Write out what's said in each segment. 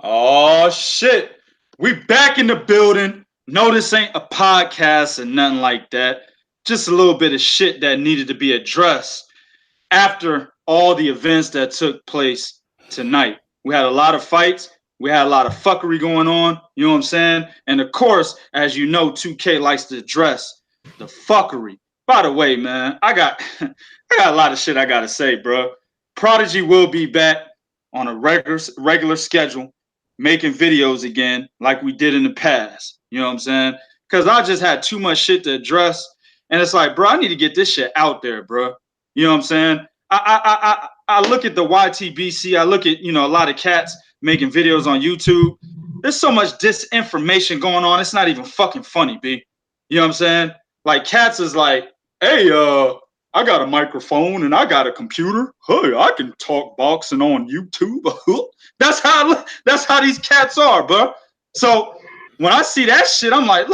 Oh shit. We back in the building. No, this ain't a podcast or nothing like that. Just a little bit of shit that needed to be addressed after all the events that took place tonight. We had a lot of fights. We had a lot of fuckery going on. You know what I'm saying? And of course, as you know, 2K likes to address the fuckery. By the way, man, I got a lot of shit I gotta say, bro. Prodigy will be back on a regular schedule, making videos again like we did in the past. You know what I'm saying? Because I just had too much shit to address, and it's like, bro, I need to get this shit out there, bro. You know what I'm saying? I look at the YTBC. I look at a lot of cats making videos on YouTube. There's so much disinformation going on. It's not even fucking funny, B. You know what I'm saying? Like cats is like, hey, I got a microphone and I got a computer. Hey, I can talk boxing on YouTube. That's how these cats are, bro. So when I see that shit, I'm like,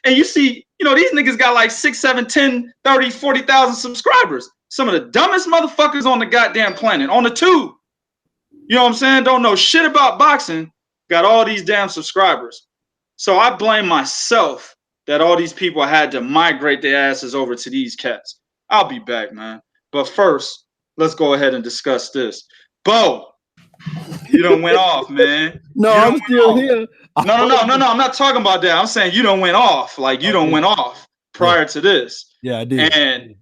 and you see, these niggas got like 6, 7, 10, 30, 40,000 subscribers. Some of the dumbest motherfuckers on the goddamn planet, on the tube. You know what I'm saying? Don't know shit about boxing. Got all these damn subscribers. So I blame myself that all these people had to migrate their asses over to these cats. I'll be back, man. But first, let's go ahead and discuss this. Bo, you done went off, man. No, I'm still here. No. I'm not talking about that. I'm saying you done went off. Like you done went off prior to this. Yeah, I did. And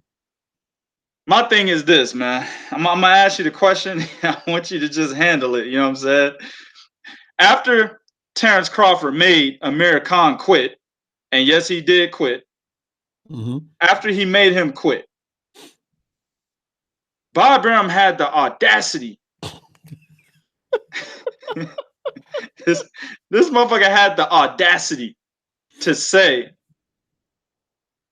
my thing is this, man. I'm gonna ask you the question. I want you to just handle it. You know what I'm saying? After Terence Crawford made Amir Khan quit, and yes, he did quit. After he made him quit, Bob Arum had the audacity. this motherfucker had the audacity to say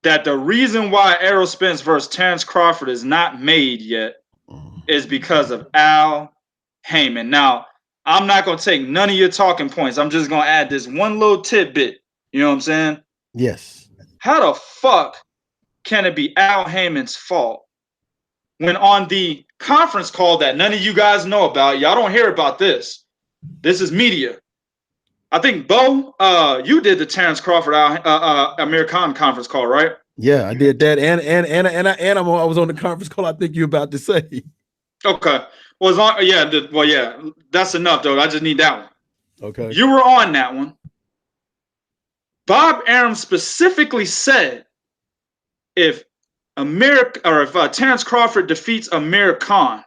that the reason why Errol Spence versus Terence Crawford is not made yet is because of Al Haymon. Now, I'm not going to take none of your talking points. I'm just going to add this one little tidbit. You know what I'm saying? Yes. How the fuck can it be Al Haymon's fault when on the conference call that none of you guys know about, y'all don't hear about this. This is media. I think, Bo, you did the Terence Crawford Amir Khan conference call, right? Yeah, I did that, and I was on the conference call. I think you're about to say. Okay. Well, yeah. That's enough, though. I just need that one. Okay. You were on that one. Bob Arum specifically said, if Terence Crawford defeats Amir Khan,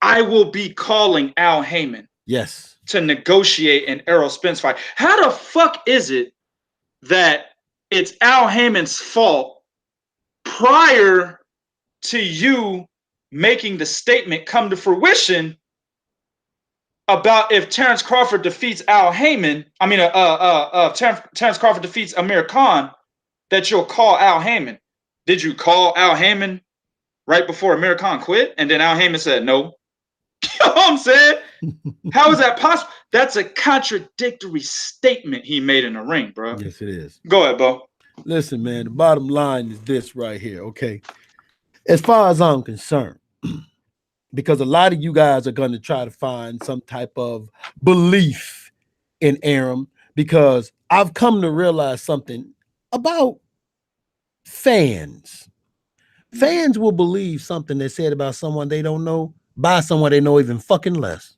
I will be calling Al Haymon. Yes. To negotiate an Errol Spence fight. How the fuck is it that it's Al Haymon's fault prior to you making the statement come to fruition about if Terence Crawford defeats Al Haymon, Terence Crawford defeats Amir Khan, that you'll call Al Haymon? Did you call Al Haymon right before Amir Khan quit? And then Al Haymon said no. You know what I'm saying? How is that possible? That's a contradictory statement he made in the ring, bro. Yes, it is. Go ahead, Bo. Listen, man, the bottom line is this right here, okay? As far as I'm concerned, because a lot of you guys are going to try to find some type of belief in Arum, because I've come to realize something about fans. Fans will believe something they said about someone they don't know by someone they know even fucking less.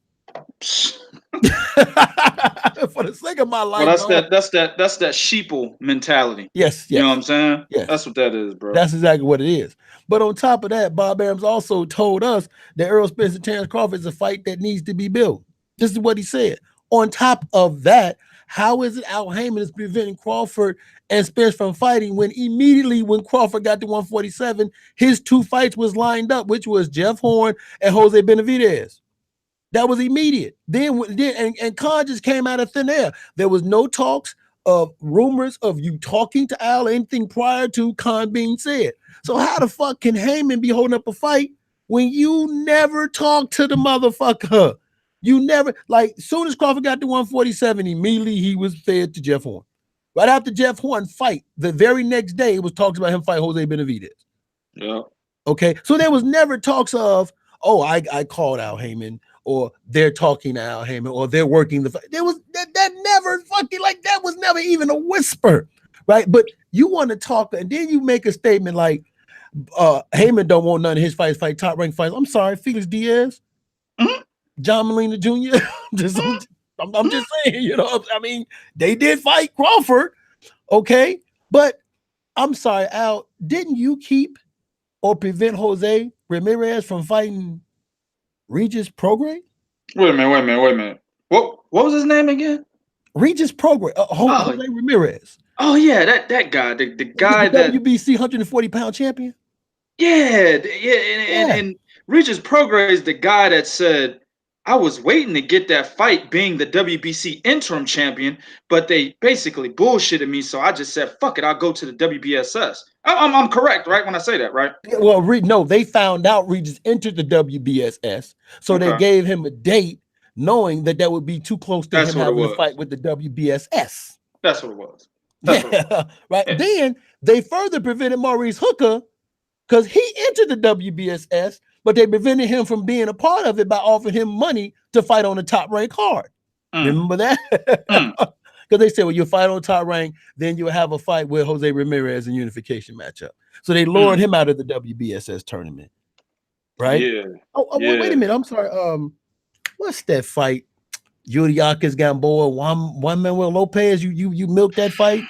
For the sake of my life, well, that's that sheeple mentality. Yes. You know what I'm saying? Yes. That's what that is, bro. That's exactly what it is. But on top of that, Bob Arum's also told us that Errol Spence and Terence Crawford is a fight that needs to be built. This is what he said. On top of that, how is it Al Haymon is preventing Crawford and Spence from fighting when immediately when Crawford got to 147, his two fights was lined up, which was Jeff Horn and Jose Benavidez. That was immediate. Then Khan just came out of thin air. There was no talks of rumors of you talking to Al or anything prior to Khan being said. So how the fuck can Haymon be holding up a fight when you never talked to the motherfucker? You never, like, soon as Crawford got to 147, immediately he was fed to Jeff Horn. Right after Jeff Horn fight, the very next day, it was talks about him fight Jose Benavidez. Yeah. Okay, so there was never talks of, oh, I called Al Haymon, or they're talking to Al Haymon, or they're working the fight. There was that never fucking like that was never even a whisper, right? But you want to talk, and then you make a statement like Haymon don't want none of his fights fight top rank fights. I'm sorry, Felix Diaz, John Molina Jr. I'm just saying, you know, I mean, they did fight Crawford, okay, but I'm sorry, Al, didn't you keep or prevent Jose Ramirez from fighting Regis Prograis? Wait a minute. What was his name again? Regis Prograis, Jose Ramirez. Oh yeah, that guy, the guy the that WBC 140-pound champion. Yeah, and Regis Prograis is the guy that said, I was waiting to get that fight being the WBC interim champion, but they basically bullshitted me, so I just said, fuck it, I'll go to the WBSS. I'm correct, right, when I say that, right? Yeah, well, no, they found out Regis entered the WBSS, so they gave him a date knowing that would be too close to him having a fight with the WBSS. That's what it was. Right. Then they further prevented Maurice Hooker because he entered the WBSS, but they prevented him from being a part of it by offering him money to fight on the top rank card. Remember that? Because they said, well, you fight on top rank, then you'll have a fight with Jose Ramirez in unification matchup. So they lured him out of the WBSS tournament. Right? Yeah. Wait a minute. I'm sorry. What's that fight? Yuriakis Gamboa, Juan Manuel Lopez. You milked that fight.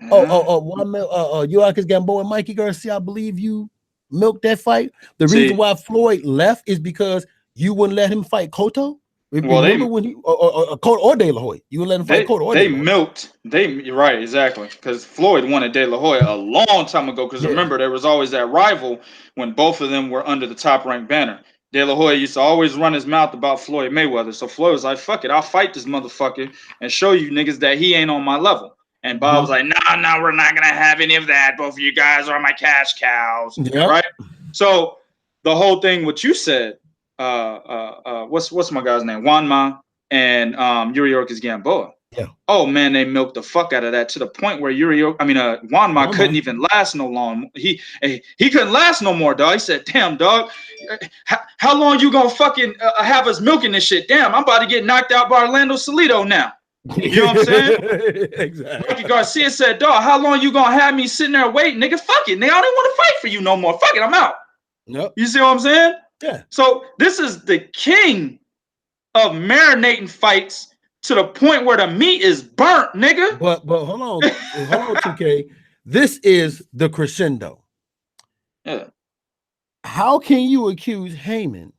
Yuriakis Gamboa and Mikey Garcia. I believe you milked that fight. The reason why Floyd left is because you wouldn't let him fight Cotto. Well, remember when he or De La Hoya, you wouldn't let him fight Cotto or De La Hoya. You're right, exactly, because Floyd wanted De La Hoya a long time ago. Because remember, there was always that rival when both of them were under the top ranked banner. De La Hoya used to always run his mouth about Floyd Mayweather. So Floyd was like, fuck it, I'll fight this motherfucker and show you niggas that he ain't on my level. And Bob was like, no, we're not going to have any of that. Both of you guys are my cash cows. Right? So the whole thing, what you said, what's my guy's name? Juanma and Yuriorkis Gamboa. Yeah. Oh man, they milked the fuck out of that to the point where Juanma couldn't even last no long. He couldn't last no more, dog. He said, "Damn, dog, how long you gonna fucking have us milking this shit? Damn, I'm about to get knocked out by Orlando Salido now." You know what I'm saying? Exactly. Mikey Garcia said, "Dog, how long you gonna have me sitting there waiting, nigga? Fuck it, nigga. I don't want to fight for you no more. Fuck it, I'm out." Yep. You see what I'm saying? Yeah. So this is the king of marinating fights to the point where the meat is burnt, nigga. But hold on, 2K. This is the crescendo. Yeah. How can you accuse Haymon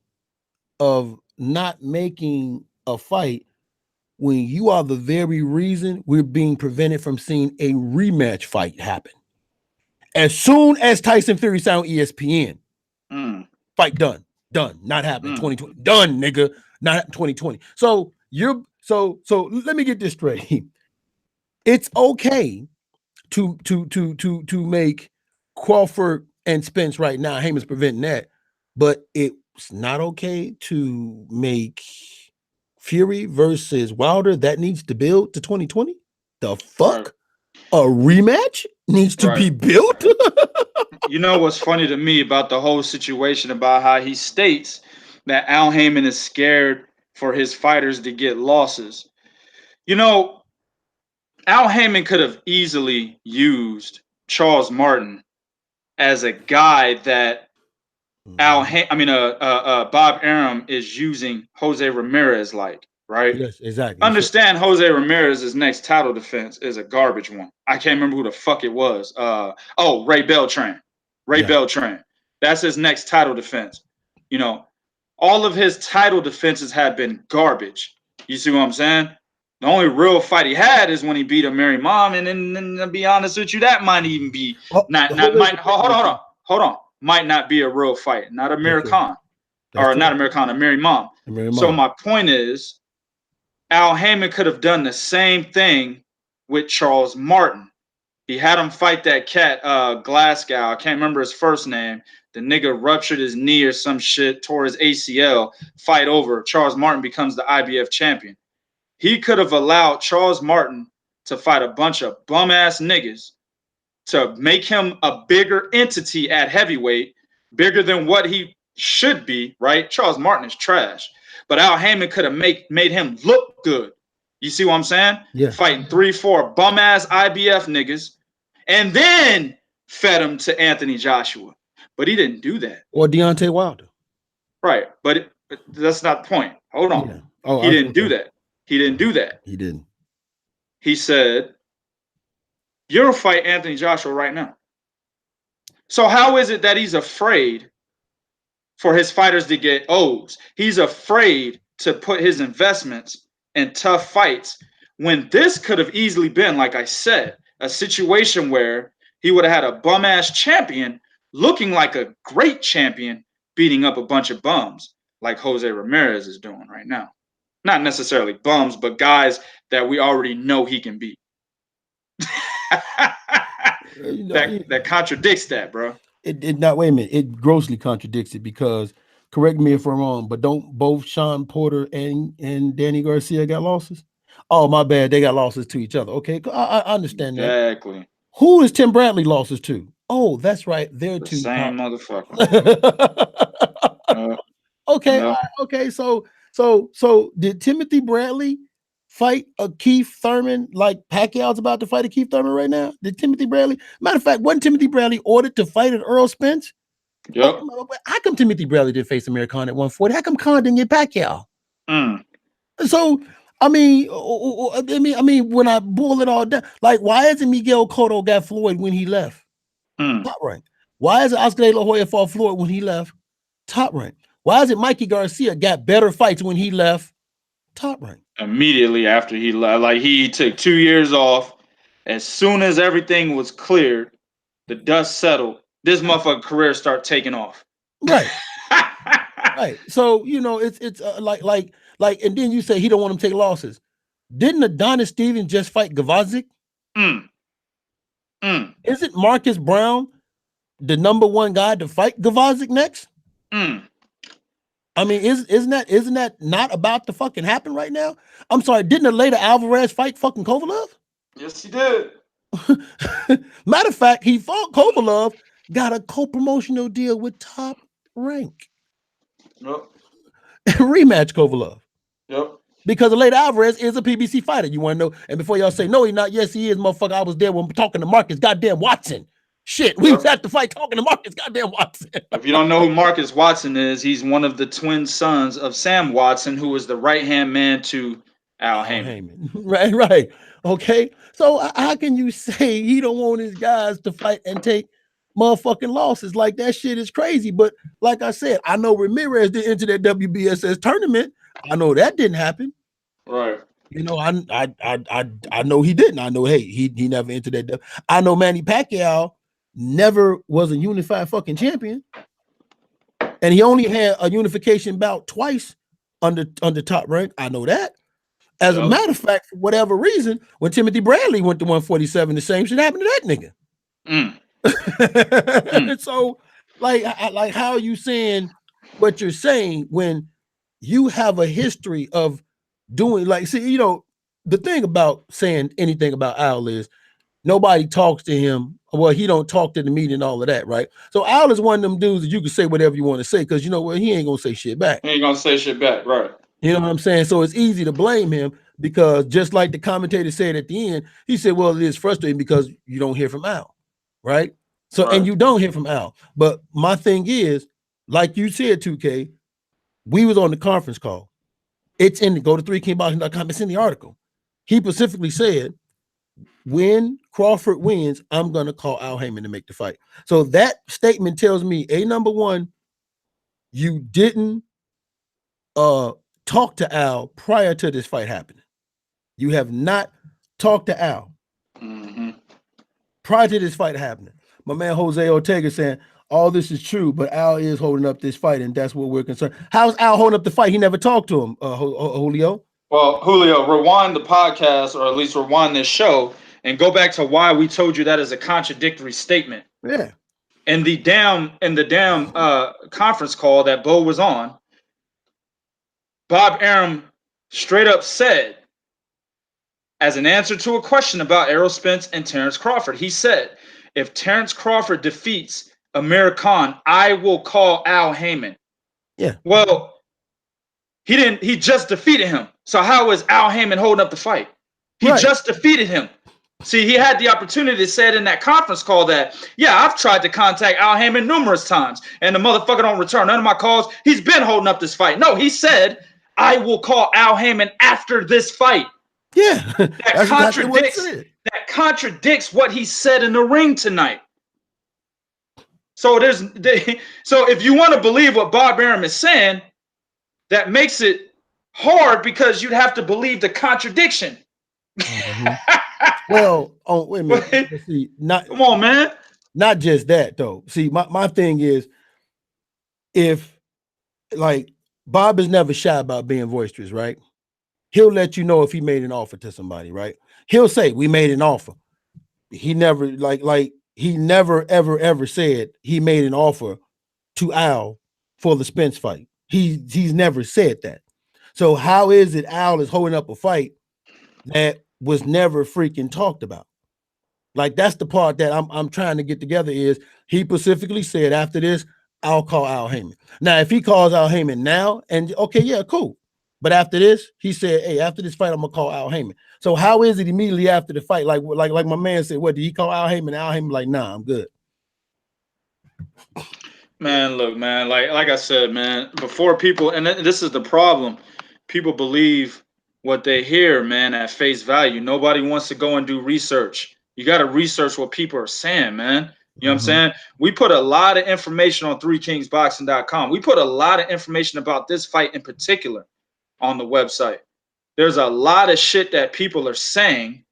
of not making a fight when you are the very reason we're being prevented from seeing a rematch fight happen? As soon as Tyson Fury signed on ESPN, fight done, not happening. 2020, done, nigga, not happening 2020. So let me get this straight. It's okay to make Crawford and Spence right now. Haymon's preventing that, but it's not okay to make Fury versus Wilder. That needs to build to 2020. The fuck? A rematch needs to be built. You know what's funny to me about the whole situation about how he states that Al Haymon is scared for his fighters to get losses. You know, Al Haymon could have easily used Charles Martin as a guy that Bob Arum is using Jose Ramirez like, right? Yes, exactly. Understand Jose Ramirez's next title defense is a garbage one. I can't remember who the fuck it was. Ray Beltran. Beltran. That's his next title defense. You know, all of his title defenses have been garbage. You see what I'm saying? The only real fight he had is when he beat Amir Khan, and then to be honest with you, that might even be hold on. Might not be a real fight. Not Amir Khan. Not Amir Khan, Amir Khan. So my point is, Al Haymon could have done the same thing with Charles Martin. He had him fight that cat, Glasgow. I can't remember his first name. The nigga ruptured his knee or some shit, tore his ACL, fight over. Charles Martin becomes the IBF champion. He could have allowed Charles Martin to fight a bunch of bum-ass niggas to make him a bigger entity at heavyweight, bigger than what he should be, right? Charles Martin is trash. but Al Haymon could have made him look good. You see what I'm saying? Yeah. Fighting 3-4 bum ass IBF niggas, and then fed him to Anthony Joshua. But he didn't do that. Or Deontay Wilder. Right. But that's not the point. Hold on. Yeah. Oh, he didn't do that. He didn't do that. He didn't. He said, you'll fight Anthony Joshua right now. So how is it that he's afraid for his fighters to get O's? He's afraid to put his investments in tough fights when this could have easily been, like I said, a situation where he would have had a bum-ass champion looking like a great champion beating up a bunch of bums like Jose Ramirez is doing right now. Not necessarily bums, but guys that we already know he can beat. That contradicts that, bro. It not, wait a minute. It grossly contradicts it because, correct me if I'm wrong, but don't both Sean Porter and Danny Garcia got losses? Oh, my bad. They got losses to each other. Okay, I understand that. Exactly. Who is Tim Bradley losses to? Oh, that's right. They're the two same motherfucker. Okay, all right, okay. So did Timothy Bradley fight a Keith Thurman like Pacquiao's about to fight a Keith Thurman right now? Did Timothy Bradley? Matter of fact, wasn't Timothy Bradley ordered to fight at Errol Spence? Yep. How come Timothy Bradley did face Amir Khan at 140? How come Khan didn't get Pacquiao? So I mean, when I boil it all down, like, why isn't Miguel Cotto got Floyd when he left? Top rank. Why is Oscar De La Hoya fought Floyd when he left? Top rank. Why is it Mikey Garcia got better fights when he left? Top rank. Immediately after he left, like he took 2 years off. As soon as everything was cleared, the dust settled, this motherfucker career start taking off. Right. Right. So, you know, it's like, and then you say he don't want him to take losses. Didn't Adonis Stevens just fight Gavazic? Isn't Marcus Brown the #1 guy to fight Gavazic next? I mean, isn't that not about to fucking happen right now? I'm sorry, didn't Aleta Alvarez fight fucking Kovalev? Yes, he did. Matter of fact, he fought Kovalev, got a co-promotional deal with Top Rank. Yep. Rematch Kovalev. Yep. Because Aleta Alvarez is a PBC fighter. You want to know? And before y'all say, no, he's not. Yes, he is, motherfucker. I was there when talking to Marcus goddamn Watson. Shit, we was at the fight talking to Marcus goddamn Watson. If you don't know who Marcus Watson is, he's one of the twin sons of Sam Watson, who was the right-hand man to Al Haymon. Right. Okay. So how can you say he don't want his guys to fight and take motherfucking losses? Like, that shit is crazy. But like I said, I know Ramirez did enter that WBSS tournament. I know that didn't happen. Right. You know, I know he didn't. I know, hey, he never entered that. I know Manny Pacquiao never was a unified fucking champion, and he only had a unification bout twice under Top Rank. I know that. As a matter of fact, for whatever reason, when Timothy Bradley went to 147, the same shit happened to that nigga. So, like, how are you saying what you're saying when you have a history of doing, like, see, you know, the thing about saying anything about Al is nobody talks to him. Well, he don't talk to the media and all of that, right? So Al is one of them dudes that you can say whatever you want to say, because you know what, he ain't gonna say shit back. He ain't gonna say shit back, right? You know what I'm saying? So it's easy to blame him, because just like the commentator said at the end, he said, well, it is frustrating because you don't hear from Al, right? So, and you don't hear from Al. But my thing is, like you said, 2K, we was on the conference call. It's in the go to 3kingboxing.com. It's in the article. He specifically said, when Crawford wins, I'm going to call Al Haymon to make the fight. So that statement tells me, #1, you didn't talk to Al prior to this fight happening. You have not talked to Al prior to this fight happening. My man Jose Ortega saying, all this is true, but Al is holding up this fight, and that's what we're concerned. How's Al holding up the fight? He never talked to him, Julio. Well, Julio, rewind the podcast, or at least rewind this show, and go back to why we told you that is a contradictory statement. Yeah. In the damn conference call that Bo was on, Bob Arum straight up said, as an answer to a question about Errol Spence and Terence Crawford, he said, if Terence Crawford defeats Amir Khan, I will call Al Haymon. Yeah. Well, He just defeated him. So how is Al Haymon holding up the fight? He just defeated him. See, he had the opportunity to say it in that conference call that, yeah, I've tried to contact Al Haymon numerous times, and the motherfucker don't return none of my calls. He's been holding up this fight. No, he said, I will call Al Haymon after this fight. Yeah, that contradicts what he said in the ring tonight. So so if you want to believe what Bob Arum is saying, that makes it hard because you'd have to believe the contradiction. Well, wait a minute. Let's see, come on, man. Not just that though. See, my thing is, if like Bob is never shy about being boisterous, right? He'll let you know if he made an offer to somebody, right? He'll say, we made an offer. He never he never ever said he made an offer to Al for the Spence fight. He's never said that. So how is it Al is holding up a fight that was never freaking talked about? Like, that's the part that I'm trying to get together. Is he specifically said after this, I'll call Al Haymon. Now, if he calls Al Haymon now, and okay, yeah, cool. But after this, he said, hey, after this fight, I'm gonna call Al Haymon. So how is it immediately after the fight? Like my man said, what did he call Al Haymon? Al Haymon like, nah, I'm good. Man, look, man, like I said, man, before people, and this is the problem, people believe what they hear, man, at face value. Nobody wants to go and do research. You got to research what people are saying, man. You know what I'm saying? We put a lot of information on 3kingsboxing.com. We put a lot of information about this fight in particular on the website. There's a lot of shit that people are saying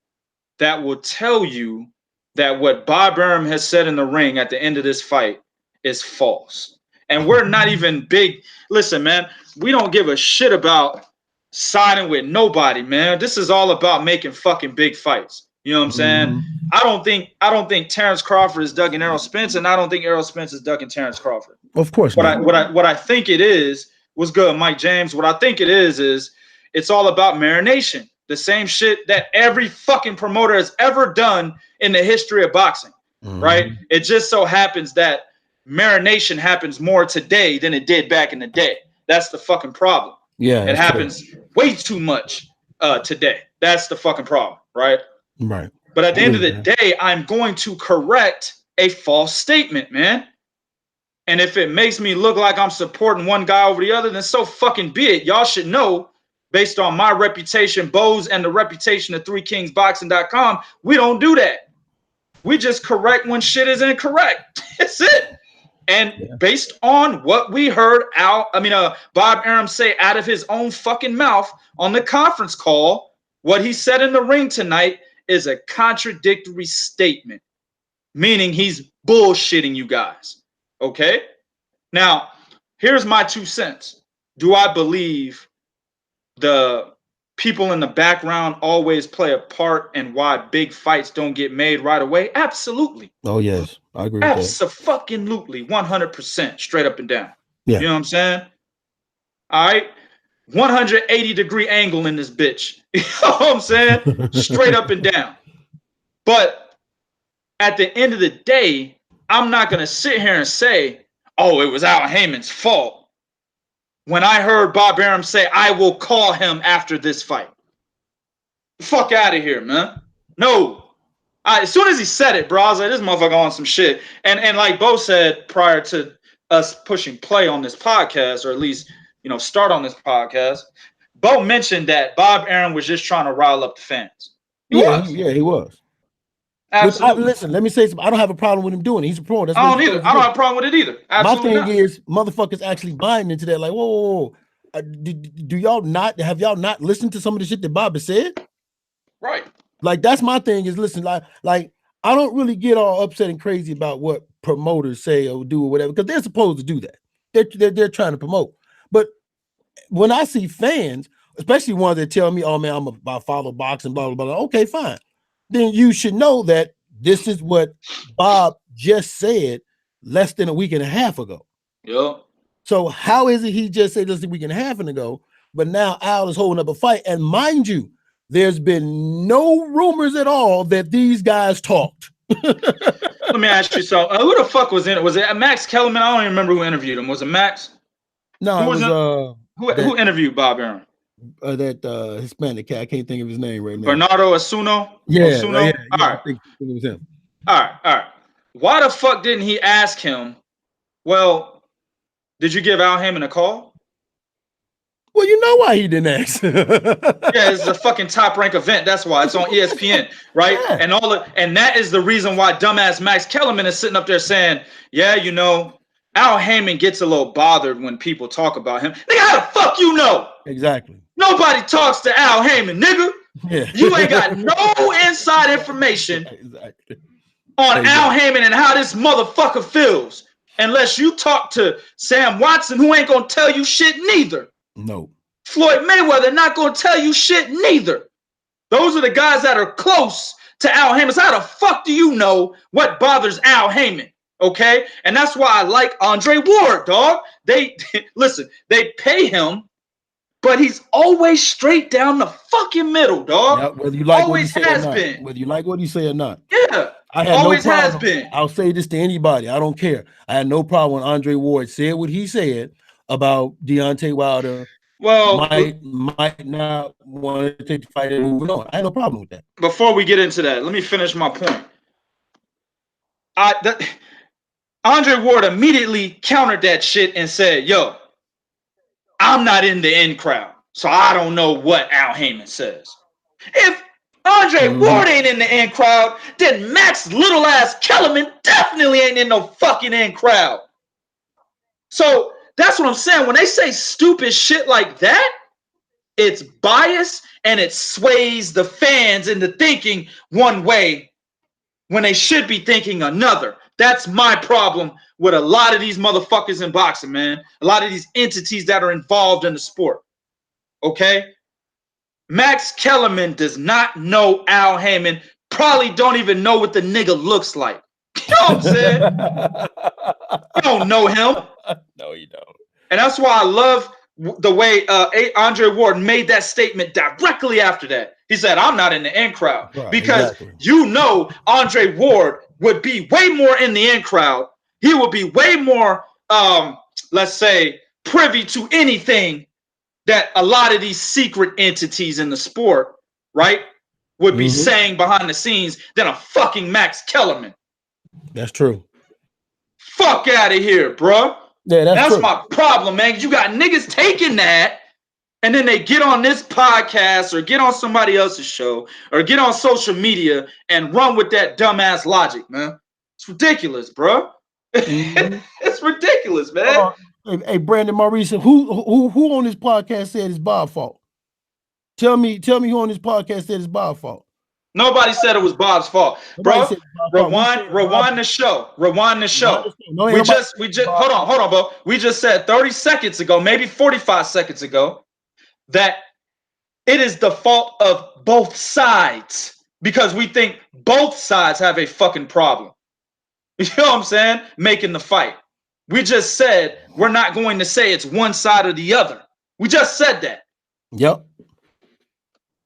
that will tell you that what Bob Arum has said in the ring at the end of this fight is false. And we're not even big. Listen, man, we don't give a shit about siding with nobody, man. This is all about making fucking big fights. You know what I'm saying? I don't think Terence Crawford is ducking Errol Spence, and I don't think Errol Spence is ducking Terence Crawford. Of course not. What I think it is, what's good, Mike James? What I think it is it's all about marination. The same shit that every fucking promoter has ever done in the history of boxing, right? It just so happens that marination happens more today than it did back in the day. That's the fucking problem. Yeah, it happens way too much today. That's the fucking problem, right? Right. But at the end of the day, I'm going to correct a false statement, man. And if it makes me look like I'm supporting one guy over the other, then so fucking be it. Y'all should know, based on my reputation, Bo's, and the reputation of 3kingsboxing.com, we don't do that. We just correct when shit is incorrect. That's it. And based on what we heard Bob Arum say out of his own fucking mouth on the conference call, what he said in the ring tonight is a contradictory statement, meaning he's bullshitting you guys. Okay? Now, here's my 2 cents. Do I believe the people in the background always play a part in why big fights don't get made right away? Absolutely. Oh, yes. I agree with that. Absolutely, 100%, straight up and down. Yeah. You know what I'm saying? All right? 180-degree angle in this bitch. You know what I'm saying? Straight up and down. But at the end of the day, I'm not going to sit here and say, oh, it was Al Haymon's fault, when I heard Bob Arum say, I will call him after this fight. Fuck out of here, man. No. As soon as he said it, bro, I was like, this motherfucker on some shit. And like Bo said prior to us pushing play on this podcast, or at least, start on this podcast, Bo mentioned that Bob Arum was just trying to rile up the fans. He was. Absolutely. Listen, let me say something. I don't have a problem with him doing it. He's a pro. I don't either. I don't have a problem with it either. Absolutely. My thing is, motherfuckers actually buying into that. Like, whoa. Do y'all have y'all not listened to some of the shit that Bob has said? Right. Like, that's my thing is, listen, like I don't really get all upset and crazy about what promoters say or do or whatever, because they're supposed to do that. They're trying to promote. But when I see fans, especially ones that tell me, oh man, I'm about follow boxing, blah, blah, blah. Okay, fine. Then you should know that this is what Bob just said less than a week and a half ago. Yep. So how is it he just said this a week and a half ago, but now Al is holding up a fight? And mind you, there's been no rumors at all that these guys talked. Let me ask you something. Who the fuck was in it? Was it Max Kellerman? I don't even remember who interviewed him. Was it Max? No, it was Who interviewed Bob Arum? That Hispanic cat. I can't think of his name right now. Bernardo Asuno. Yeah, Osuno? yeah. All right. I think it was him. All right. Why the fuck didn't he ask him? Well, did you give Al Haymon a call? Well, you know why he didn't ask. Yeah, it's a fucking top rank event. That's why it's on ESPN, right? Yeah. And that is the reason why dumbass Max Kellerman is sitting up there saying, yeah, you know, Al Haymon gets a little bothered when people talk about him. Nigga, how the fuck you know? Exactly. Nobody talks to Al Haymon, nigga. Yeah. You ain't got no inside information on Al Haymon and how this motherfucker feels unless you talk to Sam Watson, who ain't gonna tell you shit neither. No. Floyd Mayweather not gonna tell you shit neither. Those are the guys that are close to Al Haymon. So how the fuck do you know what bothers Al Haymon? Okay, and that's why I like Andre Ward, dog. They listen, they pay him, but he's always straight down the fucking middle, dog. Yeah, whether you like always what he has say or not. been. Whether you like what he say or not. Yeah, I had always no problem. has been. I'll say this to anybody. I don't care. I had no problem when Andre Ward said what he said about Deontay Wilder. Well, might not want to take the fight and move on. I had no problem with that. Before we get into that, let me finish my point. Andre Ward immediately countered that shit and said, yo, I'm not in the in crowd, so I don't know what Al Haymon says. If Andre Ward ain't in the in crowd, then Max little ass Kellerman definitely ain't in no fucking in crowd. So that's what I'm saying. When they say stupid shit like that, it's bias and it sways the fans into thinking one way when they should be thinking another. That's my problem with a lot of these motherfuckers in boxing, man. A lot of these entities that are involved in the sport. Okay? Max Kellerman does not know Al Haymon. Probably don't even know what the nigga looks like. You know what I'm saying? You don't know him. No, you don't. And that's why I love the way Andre Ward made that statement directly after that. He said, I'm not in the in crowd. Right, because you know Andre Ward would be way more in the in crowd. He would be way more, let's say, privy to anything that a lot of these secret entities in the sport, right, would be saying behind the scenes than a fucking Max Kellerman. That's true. Fuck out of here, bro. Yeah, that's my problem, man. You got niggas taking that, and then they get on this podcast or get on somebody else's show or get on social media and run with that dumbass logic, man. It's ridiculous, bro. It's ridiculous, man. Hey, Brandon Maurice, who on this podcast said it's Bob's fault? Tell me who on this podcast said it's Bob's fault. Nobody said it was Bob's fault, bro. Rewind the show. Rewind the show. We just hold on, bro. We just said 30 seconds ago, maybe 45 seconds ago, that it is the fault of both sides because we think both sides have a fucking problem. You know what I'm saying? Making the fight. We just said we're not going to say it's one side or the other. We just said that. Yep.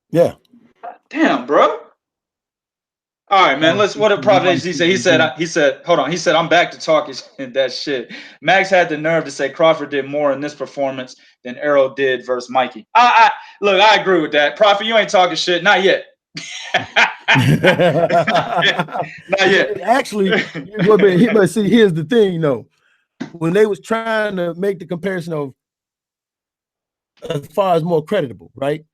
Yeah. Damn, bro. All right, man. What did Prophet HD say? He said, hold on. He said, I'm back to talking that shit. Max had the nerve to say Crawford did more in this performance than Errol did versus Mikey. Look, I agree with that. Prophet, you ain't talking shit. Not yet. Not yet. Actually, but see, here's the thing, though. When they was trying to make the comparison of as far as more creditable, right?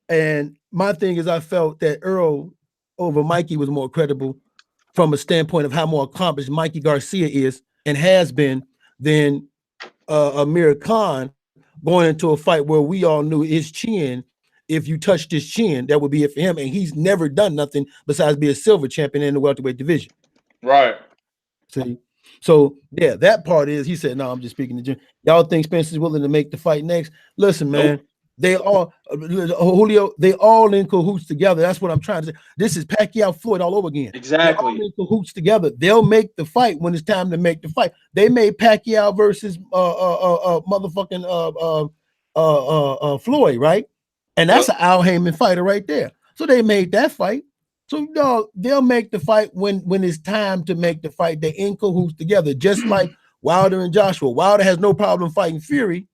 And my thing is I felt that Errol over Mikey was more credible from a standpoint of how more accomplished Mikey Garcia is and has been than Amir Khan going into a fight where we all knew his chin, if you touched his chin, that would be it for him. And he's never done nothing besides be a silver champion in the welterweight division. Right. See? So, yeah, that part is, he said, no, I'm just speaking to Jim. Y'all think Spencer's willing to make the fight next? Listen, man, they all, Julio, they all in cahoots together. That's what I'm trying to say. This is Pacquiao Floyd all over again. Exactly. They're all in cahoots together. They'll make the fight when it's time to make the fight. They made Pacquiao versus motherfucking Floyd, right? And that's an Al Haymon fighter right there. So they made that fight. So they'll make the fight when it's time to make the fight. They're in cahoots together, just like Wilder and Joshua. Wilder has no problem fighting Fury,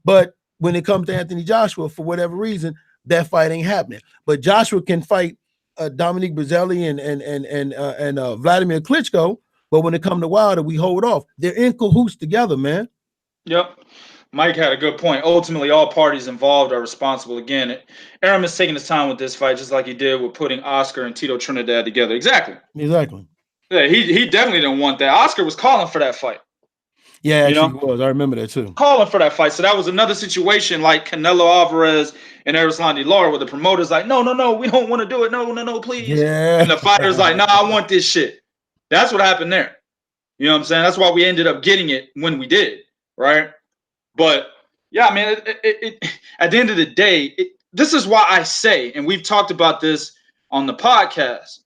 But when it comes to Anthony Joshua, for whatever reason, that fight ain't happening. But Joshua can fight Dominique Brazzelli and Vladimir Klitschko. But when it comes to Wilder, we hold off. They're in cahoots together, man. Yep. Mike had a good point. Ultimately, all parties involved are responsible. Again, Arum is taking his time with this fight, just like he did with putting Oscar and Tito Trinidad together. Exactly. Yeah, he definitely didn't want that. Oscar was calling for that fight. Yeah, actually was. I remember that too. Calling for that fight. So that was another situation like Canelo Alvarez and Erislandy Lara, where the promoter's like, no, we don't want to do it. No, please. Yeah. And the fighter's like, no, I want this shit. That's what happened there. You know what I'm saying? That's why we ended up getting it when we did, right? But yeah, I mean, at the end of the day, this is why I say, and we've talked about this on the podcast,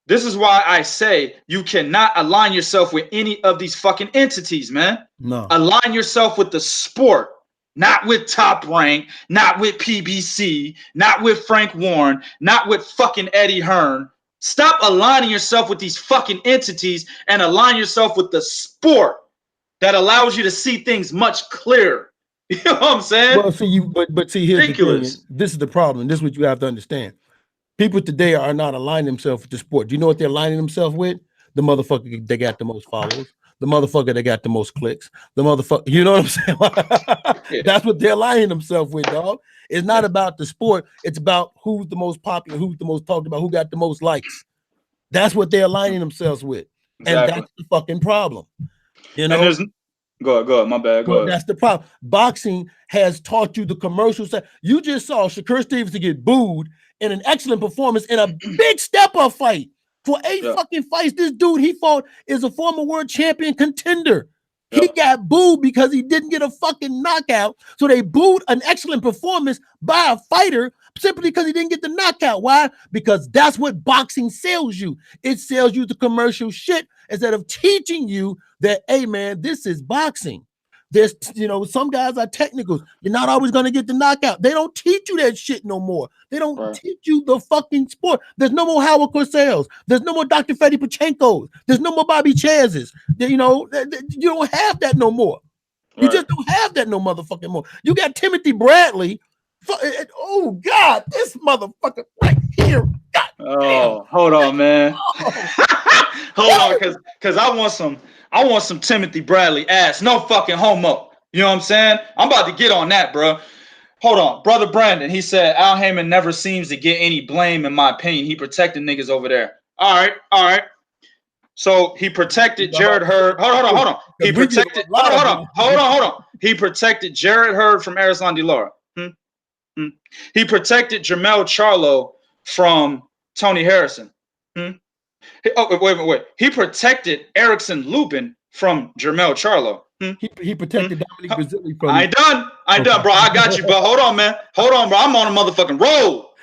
this is why I say you cannot align yourself with any of these fucking entities, man. No. Align yourself with the sport, not with Top Rank, not with PBC, not with Frank Warren, not with fucking Eddie Hearn. Stop aligning yourself with these fucking entities and align yourself with the sport that allows you to see things much clearer. You know what I'm saying? Well, see, but see, here's ridiculous. The thing. This is the problem. This is what you have to understand. People today are not aligning themselves with the sport. Do you know what they're aligning themselves with? The motherfucker that got the most followers, the motherfucker that got the most clicks, the motherfucker, you know what I'm saying? Yeah. That's what they're aligning themselves with, dog. It's not about the sport. It's about who's the most popular, who's the most talked about, who got the most likes. That's what they're aligning themselves with. Exactly. And that's the fucking problem. You know? Go ahead, my bad. Go ahead. That's the problem. Boxing has taught you the commercial side. You just saw Shakur Stevenson get booed in an excellent performance in a big step-up fight. For 8 fucking fights, this dude he fought is a former world champion contender. He got booed because he didn't get a fucking knockout. So they booed an excellent performance by a fighter simply because he didn't get the knockout. Why? Because that's what boxing sells you. It sells you the commercial shit instead of teaching you that, hey, man, this is boxing. There's, some guys are technicals. You're not always going to get the knockout. They don't teach you that shit no more. They don't teach you the fucking sport. There's no more Howard Cosales. There's no more Dr. Freddy Pachenkos. There's no more Bobby Chazes. You don't have that no more. You just don't have that no motherfucking more. You got Timothy Bradley. Oh, God, this motherfucker right here. God damn. Hold on, man. Hold on, because I want some Timothy Bradley ass. No fucking homo. You know what I'm saying? I'm about to get on that, bro. Hold on. Brother Brandon, he said, Al Haymon never seems to get any blame, in my opinion. He protected niggas over there. All right. So he protected Jared Hurd. Hold on. He protected. Hold on. He protected Jared Hurd from Erislandy Lara. He protected Jermell Charlo from Tony Harrison. Wait. He protected Erickson Lubin from Jermell Charlo. He protected Dominique Brazzelli from. I ain't done, bro. I got you, bro. Hold on, man. Bro. I'm on a motherfucking roll.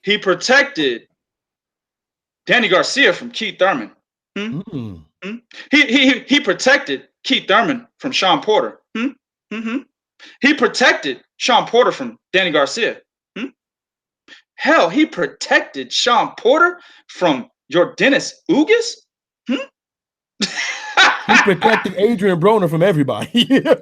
He protected Danny Garcia from Keith Thurman. He protected Keith Thurman from Sean Porter. He protected Sean Porter from Danny Garcia. Hell, he protected Sean Porter from Yordenis Ugas. He protected Adrian Broner from everybody. Yeah,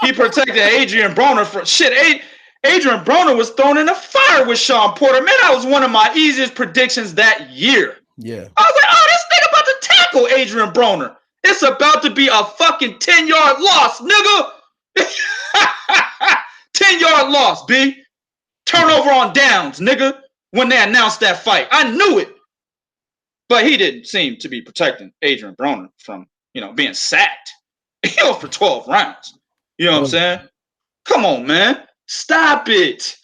he protected Adrian Broner from shit. Adrian Broner was thrown in the fire with Sean Porter. Man, that was one of my easiest predictions that year. Yeah. I was like, oh, this nigga about to tackle Adrian Broner. It's about to be a fucking 10-yard loss, nigga. 10-yard loss, B. Turnover on downs, nigga, when they announced that fight. I knew it. But he didn't seem to be protecting Adrian Broner from, being sacked. For 12 rounds. You know what I'm saying? Come on, man. Stop it.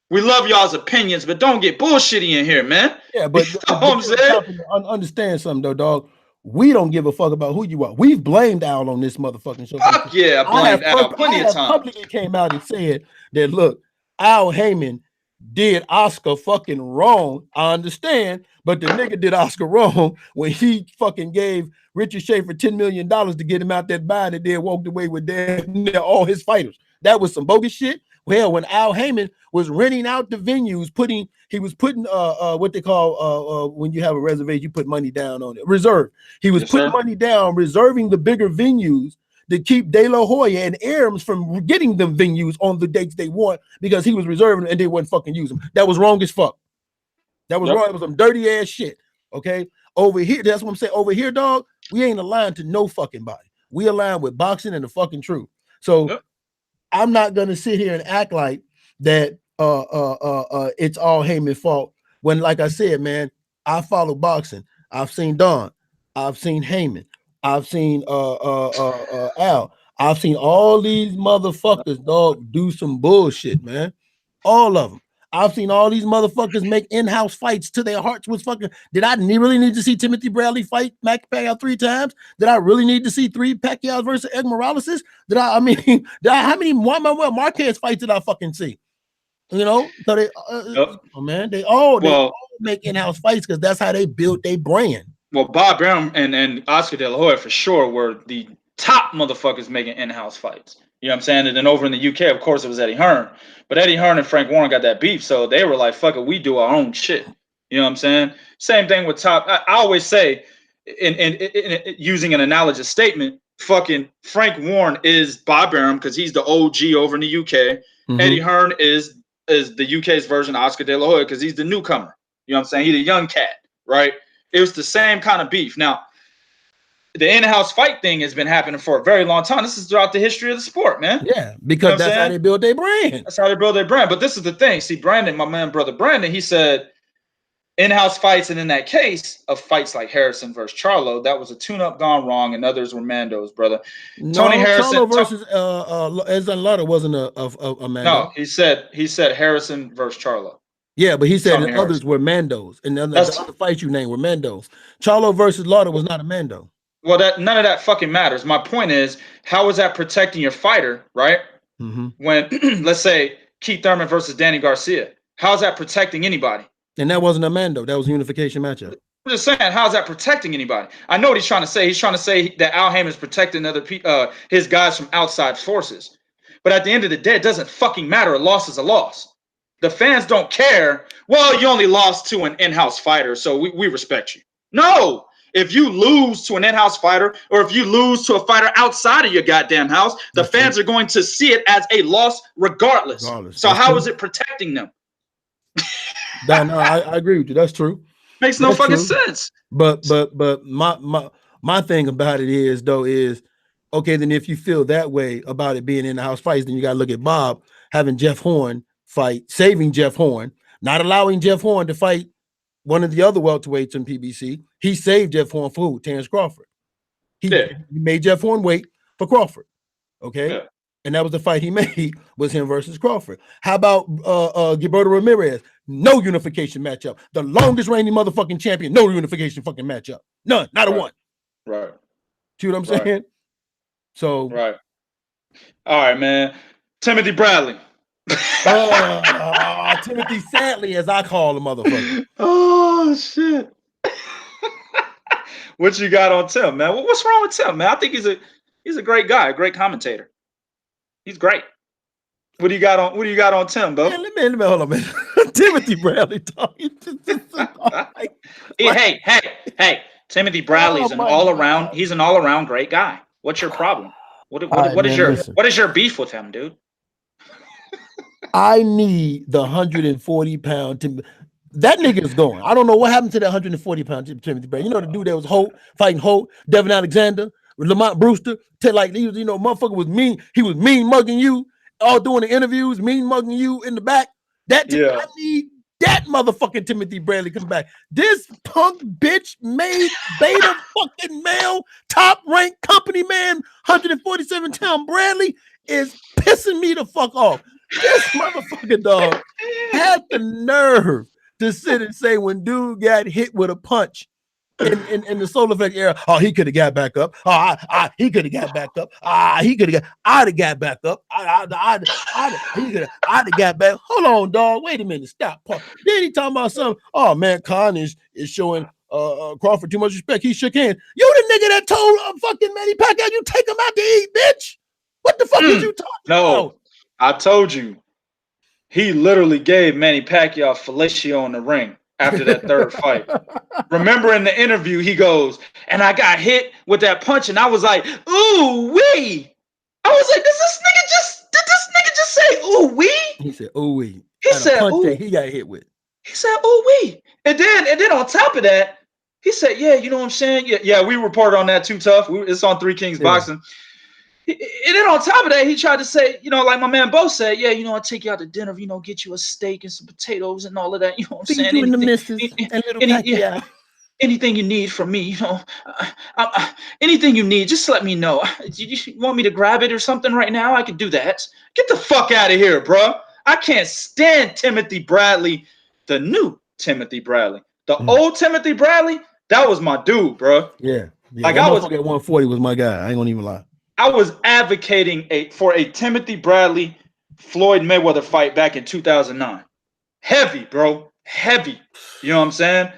We love y'all's opinions, but don't get bullshitty in here, man. Yeah, but you know what I'm saying? Understand something, though, dog. We don't give a fuck about who you are. We've blamed Al on this motherfucking show. Fuck yeah, I blamed Al plenty of times. Publicly came out and said that, look, Al Haymon did Oscar fucking wrong. I understand, but the nigga did Oscar wrong when he fucking gave Richard Schaefer $10 million to get him out that buy and then walked away with all his fighters. That was some bogus shit. Well, when Al Haymon was renting out the venues, he was putting what they call when you have a reservation, you put money down on it. Reserve. He was putting money down, reserving the bigger venues to keep De La Hoya and Arums from getting them venues on the dates they want because he was reserving and they wouldn't fucking use them. That was wrong as fuck. That was wrong. It was some dirty ass shit. Okay. Over here, that's what I'm saying. Over here, dog, we ain't aligned to no fucking body. We align with boxing and the fucking truth. So I'm not gonna sit here and act like that it's all Haymon fault. When, like I said, man, I follow boxing. I've seen Don, I've seen Haymon, I've seen Al, I've seen all these motherfuckers, dog, do some bullshit, man. All of them. I've seen all these motherfuckers make in-house fights to their hearts was fucking. Did I really need to see Timothy Bradley fight Mac Pacquiao 3 times? Did I really need to see 3 Pacquiao versus Ed Morales? How many Marquez fights did I fucking see? You know, so they, man, they all make in-house fights because that's how they built their brand. Well, Bob Arum and Oscar De La Hoya for sure were the top motherfuckers making in-house fights. You know what I'm saying? And then over in the UK, of course, it was Eddie Hearn. But Eddie Hearn and Frank Warren got that beef, so they were like, fuck it, we do our own shit. You know what I'm saying? Same thing with top. I always say, in using an analogous statement, fucking Frank Warren is Bob Arum because he's the OG over in the UK. Mm-hmm. Eddie Hearn is the UK's version of Oscar De La Hoya because he's the newcomer. You know what I'm saying? He's a young cat, right? It was the same kind of beef. Now, the in-house fight thing has been happening for a very long time. This is throughout the history of the sport, man. Yeah, because that's how they build their brand. That's how they build their brand. But this is the thing. See, Brandon, my man, brother Brandon, he said in-house fights, and in that case of fights like Harrison versus Charlo, that was a tune-up gone wrong, and others were Mandos, brother. No, Tony Harrison Charlo versus Ezanlada wasn't a Mando. No, he said Harrison versus Charlo. Yeah, but he said that others were Mandos, and the other fights you named were Mandos. Charlo versus Lauder was not a Mando. Well, none of that fucking matters. My point is, how is that protecting your fighter, right? Mm-hmm. When, let's say, Keith Thurman versus Danny Garcia, how is that protecting anybody? And that wasn't a Mando. That was a unification matchup. I'm just saying, how is that protecting anybody? I know what he's trying to say. He's trying to say that Al Haymon is protecting his guys from outside forces. But at the end of the day, it doesn't fucking matter. A loss is a loss. The fans don't care. Well, you only lost to an in-house fighter, so we respect you. No. If you lose to an in-house fighter, or if you lose to a fighter outside of your goddamn house, the fans are going to see it as a loss regardless. So how is it protecting them? No, I agree with you. That's true. Makes no fucking sense. But my thing about it is okay, then if you feel that way about it being in-house fights, then you got to look at Bob having Jeff Horn fight, saving Jeff Horn, not allowing Jeff Horn to fight one of the other welterweights in PBC. He saved Jeff Horn for who? Terence Crawford. He made Jeff Horn wait for Crawford. Okay. Yeah. And that was the fight he made, was him versus Crawford. How about Gilberto Ramirez? No unification matchup. The longest reigning motherfucking champion, no unification fucking matchup. None, not a one. Right. See what I'm saying? So right. All right, man. Timothy Bradley. Timothy Sadly, as I call the motherfucker. Oh shit. What you got on Tim, man? What's wrong with Tim, man? I think he's a great guy, a great commentator. He's great. What do you got on Tim, bro? Man, let me hold on, man. Timothy Bradley talking. Hey. Timothy Bradley is an all-around. He's an all-around great guy. What's your problem? What is your beef with him, dude? I need the 140-pound that nigga is going. I don't know what happened to that 140-pound Timothy Bradley. You know the dude that was fighting Holt, Devin Alexander, Lamont Brewster. Motherfucker was mean. He was mean mugging you, all doing the interviews, mean mugging you in the back. I need that motherfucking Timothy Bradley come back. This punk bitch made beta fucking male, top ranked company man, 147-pound Bradley is pissing me the fuck off. This motherfucking dog had the nerve to sit and say when dude got hit with a punch in the Soul Effect era, oh, he could have got back up. He could have got back up. I'd have got back up. I'd have got back. Hold on, dog. Wait a minute. Stop. Then he talking about something. Oh man, Khan is showing Crawford too much respect. He shook hands. You the nigga that told fucking Manny Pacquiao you take him out to eat, bitch. What the fuck is you talking about? I told you. He literally gave Manny Pacquiao fellatio in the ring after that third fight. Remember in the interview, he goes, and I got hit with that punch, and I was like, ooh wee. I was like, did this nigga just say ooh wee? He said, ooh wee. He said, punch ooh. that he got hit with. He said, ooh wee. And then on top of that, he said, yeah, you know what I'm saying? Yeah, we reported on that too tough. It's on Three Kings Boxing. And then on top of that, he tried to say, like my man Bo said, yeah, I'll take you out to dinner, get you a steak and some potatoes and all of that. You know what I'm saying? You and the missus and little Pacquiao. Anything you need from me, anything you need, just let me know. You want me to grab it or something right now? I can do that. Get the fuck out of here, bro. I can't stand Timothy Bradley, the new Timothy Bradley. The old Timothy Bradley, that was my dude, bro. Yeah. Like I was at 140 was my guy. I ain't gonna even lie. I was advocating for a Timothy Bradley Floyd Mayweather fight back in 2009. Heavy, bro. Heavy. You know what I'm saying?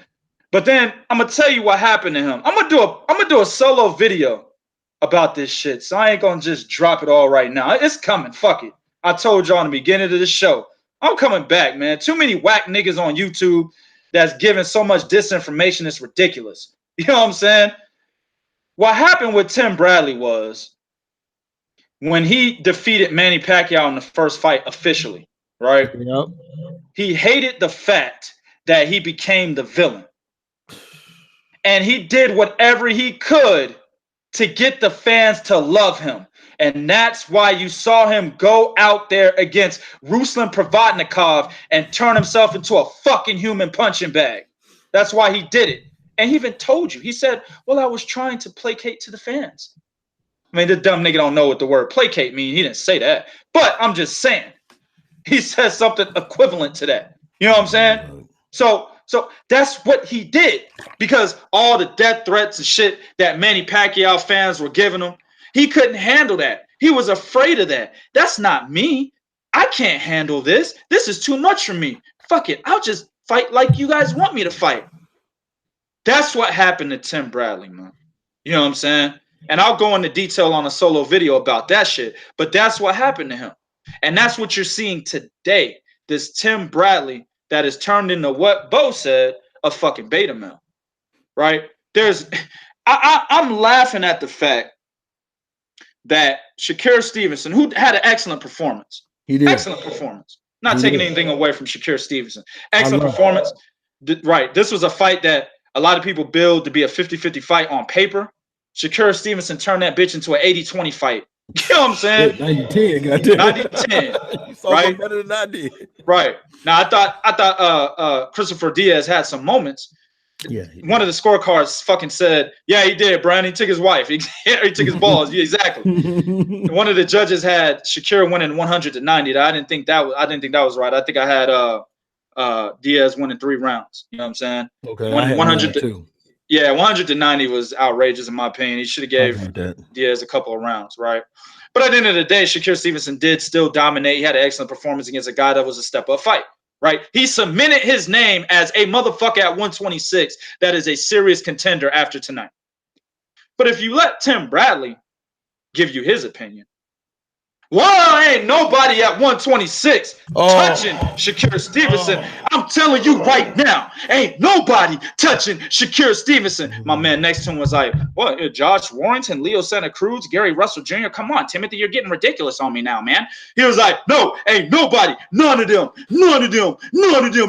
But then I'm gonna tell you what happened to him. I'm gonna do a solo video about this shit. So I ain't gonna just drop it all right now. It's coming. Fuck it. I told y'all in the beginning of the show. I'm coming back, man. Too many whack niggas on YouTube that's giving so much disinformation. It's ridiculous. You know what I'm saying? What happened with Tim Bradley was when he defeated Manny Pacquiao in the first fight officially, right? Yep. He hated the fact that he became the villain. And he did whatever he could to get the fans to love him. And that's why you saw him go out there against Ruslan Provodnikov and turn himself into a fucking human punching bag. That's why he did it. And he even told you. He said, well, I was trying to placate to the fans. I mean, this dumb nigga don't know what the word placate means. He didn't say that. But I'm just saying. He says something equivalent to that. You know what I'm saying? So that's what he did, because all the death threats and shit that Manny Pacquiao fans were giving him, he couldn't handle that. He was afraid of that. That's not me. I can't handle this. This is too much for me. Fuck it. I'll just fight like you guys want me to fight. That's what happened to Tim Bradley, man. You know what I'm saying? And I'll go into detail on a solo video about that shit. But that's what happened to him. And that's what you're seeing today. This Tim Bradley that is turned into what Bo said, a fucking beta male, right? I'm laughing at the fact that Shakur Stevenson, who had an excellent performance, he did. Excellent performance. Not taking anything away from Shakur Stevenson. Excellent performance. Right. This was a fight that a lot of people build to be a 50-50 fight on paper. Shakur Stevenson turned that bitch into an 80-20 fight. You know what I'm saying? 90-10, goddamn. 90-10. You saw right? Better than I did. Right. Now I thought Christopher Diaz had some moments. Yeah. One of the scorecards fucking said, yeah, he did, Brian. He took his wife. He took his balls. Yeah, exactly. One of the judges had Shakur winning 100-90. I didn't think that was right. I think I had Diaz winning 3 rounds. You know what I'm saying? Okay. 100 to, yeah, 100-90 was outrageous in my opinion. He should have gave Diaz a couple of rounds, right? But at the end of the day, Shakur Stevenson did still dominate. He had an excellent performance against a guy that was a step-up fight, right? He cemented his name as a motherfucker at 126 that is a serious contender after tonight. But if you let Tim Bradley give you his opinion, well, ain't nobody at 126 touching Shakur Stevenson. I'm telling you right now, ain't nobody touching Shakur Stevenson. My man next to him was like, what, Josh Warrington, Leo Santa Cruz, Gary Russell Jr.? Come on, Timothy, you're getting ridiculous on me now, man. He was like, no, ain't nobody, none of them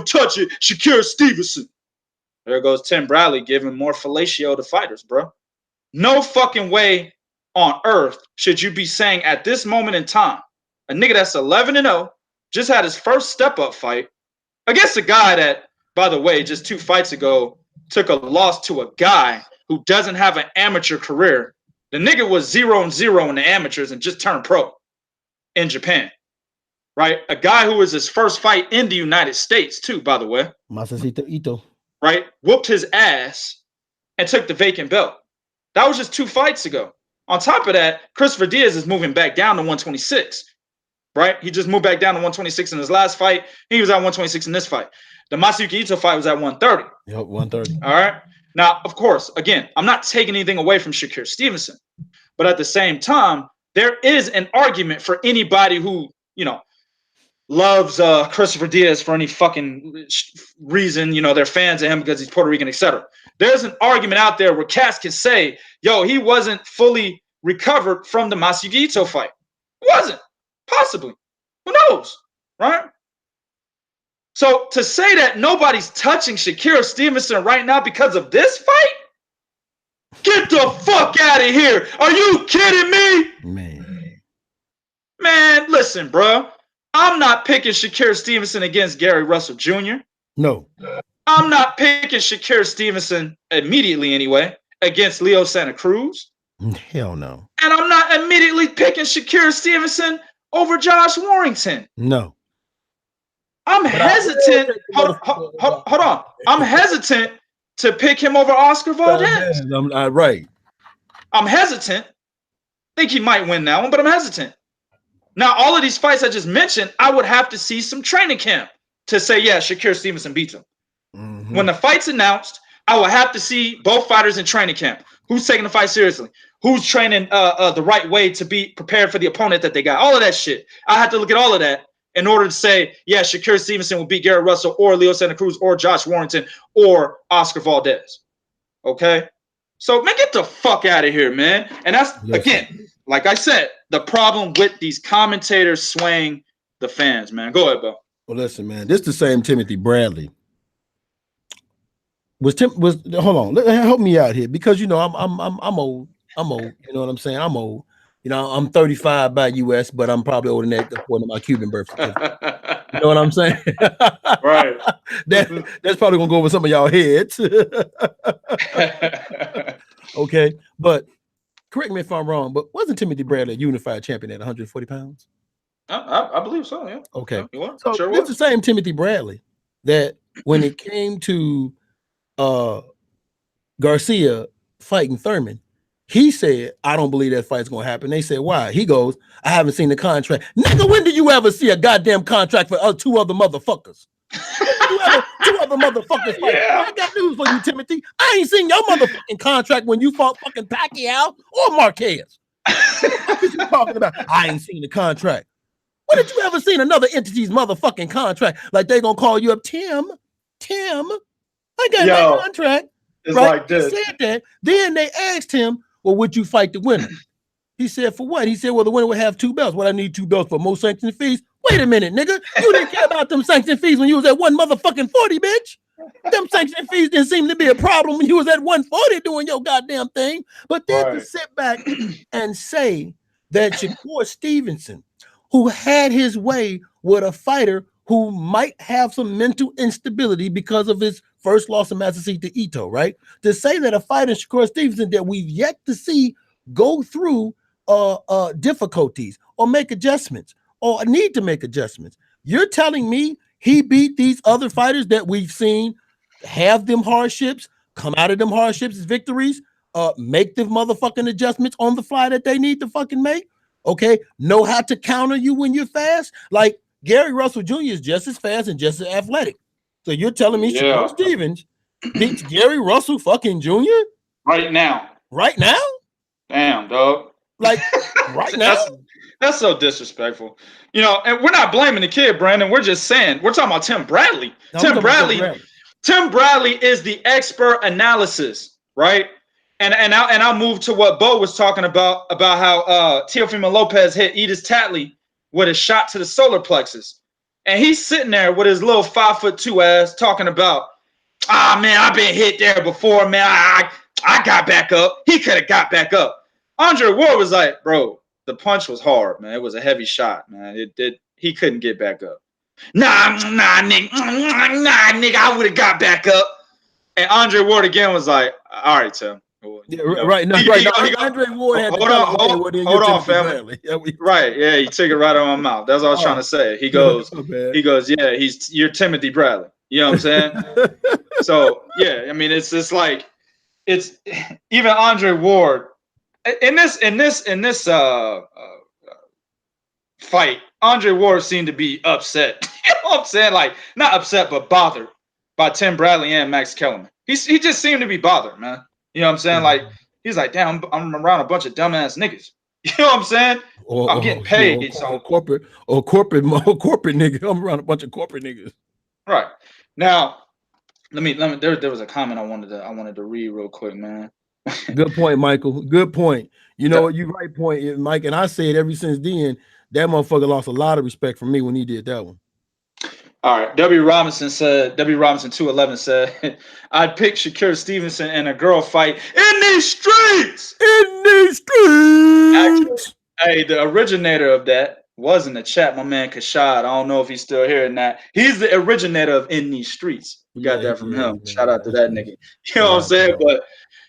touching Shakur Stevenson. There goes Tim Bradley giving more fellatio to fighters, bro. No fucking way on earth should you be saying at this moment in time, a nigga that's 11-0 just had his first step-up fight against a guy that, by the way, just 2 fights ago took a loss to a guy who doesn't have an amateur career. The nigga was 0-0 in the amateurs and just turned pro in Japan, right? A guy who was his first fight in the United States too, by the way. Masahito Ito. Right? Whooped his ass and took the vacant belt. That was just 2 fights ago. On top of that, Christopher Diaz is moving back down to 126, right? He just moved back down to 126 in his last fight. He was at 126 in this fight. The Masahito Ito fight was at 130. Yep, 130. All right? Now, of course, again, I'm not taking anything away from Shakur Stevenson. But at the same time, there is an argument for anybody who, loves Christopher Diaz for any fucking reason. You know, they're fans of him because he's Puerto Rican, etc. There's an argument out there where cats can say, yo, he wasn't fully recovered from the Masvidal fight. Wasn't. Possibly. Who knows? Right? So to say that nobody's touching Shakur Stevenson right now because of this fight? Get the fuck out of here. Are you kidding me? Man, listen, bro. I'm not picking Shakur Stevenson against Gary Russell Jr. No. I'm not picking Shakur Stevenson immediately anyway against Leo Santa Cruz. Hell no. And I'm not immediately picking Shakur Stevenson over Josh Warrington. No. I'm hesitant. Hold on. I'm hesitant to pick him over Oscar Valdez. Right. I'm hesitant. Think he might win that one, but I'm hesitant. Now, all of these fights I just mentioned, I would have to see some training camp to say, yeah, Shakur Stevenson beats him. Mm-hmm. When the fight's announced, I will have to see both fighters in training camp. Who's taking the fight seriously? Who's training the right way to be prepared for the opponent that they got? All of that shit. I have to look at all of that in order to say, yeah, Shakur Stevenson will beat Gary Russell or Leo Santa Cruz or Josh Warrington or Oscar Valdez. Okay? So, man, get the fuck out of here, man. And that's, again, like I said, the problem with these commentators swaying the fans, man. Go ahead, Bo. Well, listen, man. This is the same Timothy Bradley. Hold on, help me out here because you know I'm old. I'm old. You know what I'm saying? I'm old. You know, I'm 35 by US, but I'm probably older than that according to my Cuban birth certificate. You know what I'm saying? Right. That's probably gonna go over some of y'all heads. Okay, but correct me if I'm wrong, but wasn't Timothy Bradley a unified champion at 140 pounds? I believe so, yeah. Okay. Yeah, so sure it's the same Timothy Bradley that when it came to Garcia fighting Thurman, he said, I don't believe that fight's gonna happen. They said, why? He goes, I haven't seen the contract. Nigga, when did you ever see a goddamn contract for two other motherfuckers? Two other motherfuckers fight? Yeah. I got news for you, Timothy. I ain't seen your motherfucking contract when you fought fucking Pacquiao or Marquez. What are you talking about? I ain't seen the contract. When did you ever seen another entity's motherfucking contract? Like they gonna call you up, Tim, I got my contract. It's right? Like this. He said that. Then they asked him, well, would you fight the winner? He said, for what? He said, well, the winner would have 2 belts. Well, I need 2 belts for most sanction fees. Wait a minute, nigga. You didn't care about them sanction fees when you was at 1 motherfucking 40, bitch. Them sanction fees didn't seem to be a problem when you was at 140 doing your goddamn thing. But then to sit back and say that Shakur Stevenson, who had his way with a fighter who might have some mental instability because of his first loss of Masvidal to Ito, right? To say that a fighter, Shakur Stevenson, that we've yet to see go through difficulties or make adjustments or need to make adjustments. You're telling me he beat these other fighters that we've seen have them hardships, come out of them hardships as victories, make the motherfucking adjustments on the fly that they need to fucking make? Okay, know how to counter you when you're fast? Like Gary Russell Jr. is just as fast and just as athletic. So you're telling me Shakur Stevens beats Gary Russell fucking Jr. right now? Right now? Damn, dog. Like right now? That's so disrespectful. You know, and we're not blaming the kid, Brandon. We're just saying we're talking about Tim Bradley. Tim Bradley is the expert analysis, right? And I'll move to what Bo was talking about how Teofimo Lopez hit Edis Tatley with a shot to the solar plexus. And he's sitting there with his little 5'2" ass talking about, man, I've been hit there before, man. I got back up. He could have got back up. Andre Ward was like, bro, the punch was hard, man. It was a heavy shot, man. He couldn't get back up. Nah, nigga, I would have got back up. And Andre Ward again was like, all right, Tim. Yeah, right. No, Andre Ward had hold on, family. Right, yeah, he took it right out of my mouth. That's what I was trying to say. He goes, yeah, you're Timothy Bradley. You know what I'm saying? So yeah, I mean, it's like it's even Andre Ward in this fight. Andre Ward seemed to be upset. You know what I'm saying? Like not upset, but bothered by Tim Bradley and Max Kellerman. He just seemed to be bothered, man. You know what I'm saying? Like, he's like, damn, I'm around a bunch of dumbass niggas. You know what I'm saying? I'm getting paid. Corporate nigga. I'm around a bunch of corporate niggas. Right. Now, let me there was a comment I wanted to read real quick, man. Good point, Michael. Good point. You know what? You right point, Mike. And I said ever since then, that motherfucker lost a lot of respect from me when he did that one. All right. W. Robinson 211 said, I'd pick Shakur Stevenson in a girl fight in these streets. In these streets. Actually, hey, the originator of that was in the chat, my man Kashad. I don't know if he's still here or not. He's the originator of In These Streets. We got that from him. Man. Shout out to that nigga. You know what I'm saying? But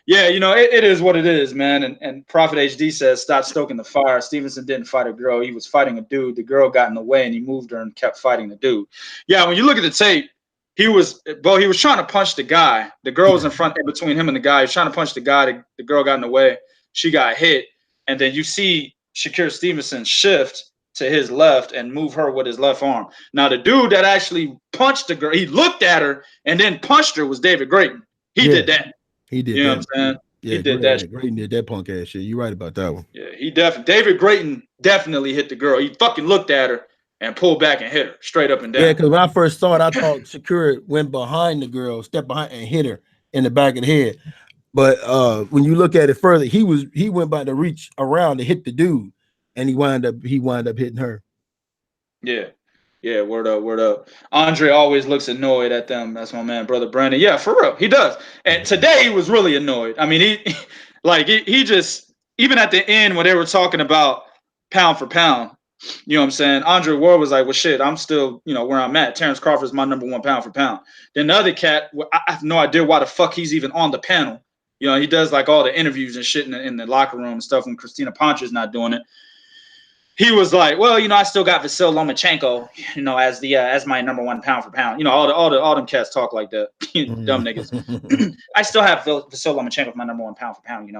yeah, you know, it is what it is, man. And Prophet HD says, stop stoking the fire. Stevenson didn't fight a girl. He was fighting a dude. The girl got in the way and he moved her and kept fighting the dude. Yeah, when you look at the tape, he was trying to punch the guy. The girl was in front between him and the guy. He was trying to punch the guy. The girl got in the way. She got hit. And then you see Shakur Stevenson shift to his left and move her with his left arm. Now, the dude that actually punched the girl, he looked at her and then punched her was David Grayton. He did that. He did. You know what I'm saying? Yeah, he did that. Grayton did that punk ass shit. You're right about that one. Yeah, David Grayton definitely hit the girl. He fucking looked at her and pulled back and hit her straight up and down. Yeah, because when I first saw it, I thought Shakur went behind the girl, stepped behind and hit her in the back of the head. But when you look at it further, he went by to reach around to hit the dude, and he wound up hitting her. Yeah, word up. Andre always looks annoyed at them. That's my man, brother Brandon. Yeah, for real, he does. And today he was really annoyed. I mean, he just, even at the end when they were talking about pound for pound, you know what I'm saying? Andre Ward was like, well, shit, I'm still, where I'm at. Terence Crawford is my number one pound for pound. Then the other cat, I have no idea why the fuck he's even on the panel. He does like all the interviews and shit in the locker room and stuff when Christina Poncher's not doing it. He was like, well, I still got Vasyl Lomachenko, as my number one pound for pound. All them cats talk like that. Dumb niggas. I still have Vasyl Lomachenko for my number one pound for pound.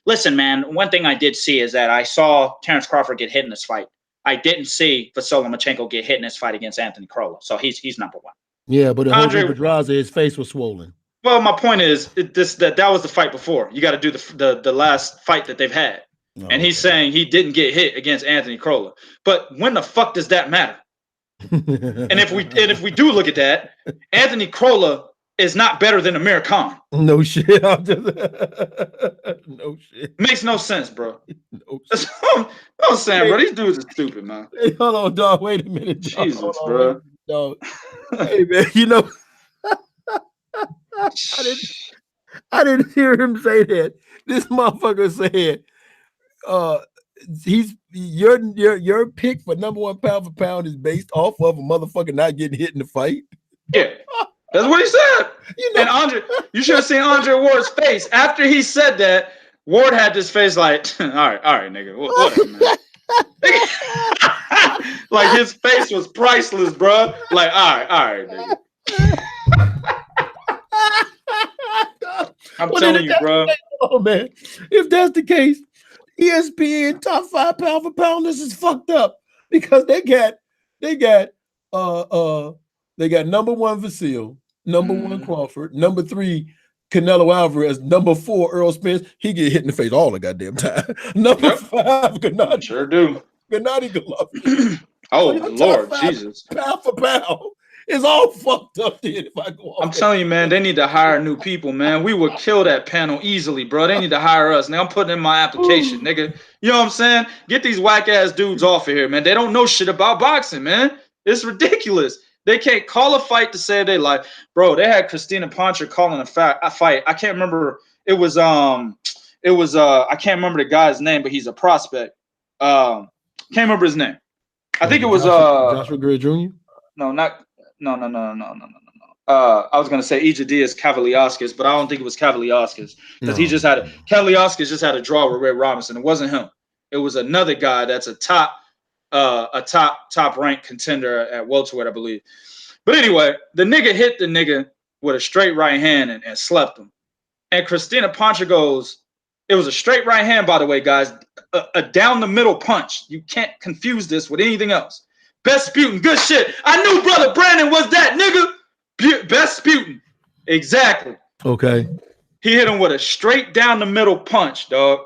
Listen, man, one thing I did see is that I saw Terence Crawford get hit in this fight. I didn't see Vasyl Lomachenko get hit in this fight against Anthony Crolla. So he's number one. Yeah, but Andre Pedraza, his face was swollen. Well, my point is that was the fight before. You got to do the last fight that they've had. Oh, and he's saying he didn't get hit against Anthony Crolla. But when the fuck does that matter? And if we do look at that, Anthony Crolla is not better than Amir Khan. No shit. No shit. Makes no sense, bro. No shit. I'm saying, bro. These dudes are stupid, man. Hey, hold on, dog. Wait a minute, dog. Jesus, bro. Dog. Hey, man. I didn't hear him say that. This motherfucker said, your pick for number one pound for pound is based off of a motherfucker not getting hit in the fight. Yeah, that's what he said. And Andre, you should have seen Andre Ward's face after he said that. Ward had this face like, all right, nigga, whatever, man. Like his face was priceless, bro. Like, all right, nigga. I'm telling you, bro. Oh man, if that's the case, ESPN top 5 pound for pound, this is fucked up because they got number one Vasyl, number one Crawford, number 3 Canelo Alvarez, number 4 Errol Spence. He get hit in the face all the goddamn time. Number 5 Gennady. Sure do. Gennady Golovkin. Oh Lord, Jesus. Pound for pound. It's all fucked up then if I go on. I'm telling you, man, they need to hire new people, man. We would kill that panel easily, bro. They need to hire us. Now I'm putting in my application, nigga. You know what I'm saying? Get these whack-ass dudes off of here, man. They don't know shit about boxing, man. It's ridiculous. They can't call a fight to save their life. Bro, they had Christina Poncher calling a fight. I can't remember. I can't remember the guy's name, but he's a prospect. Can't remember his name. I think it was Joshua Gray Jr. No. I was gonna say Ija Diaz Kavaliauskas, but I don't think it was Kavaliauskas because Kavaliauskas just had a draw with Red Robinson. It wasn't him. It was another guy that's a top ranked contender at welterweight, I believe. But anyway, the nigga hit the nigga with a straight right hand and slept him. And Christina Poncher goes, it was a straight right hand, by the way, guys, a down the middle punch. You can't confuse this with anything else. Best Sputin, good shit. I knew brother Brandon was that nigga. Best Sputin. Exactly. Okay. He hit him with a straight down the middle punch, dog.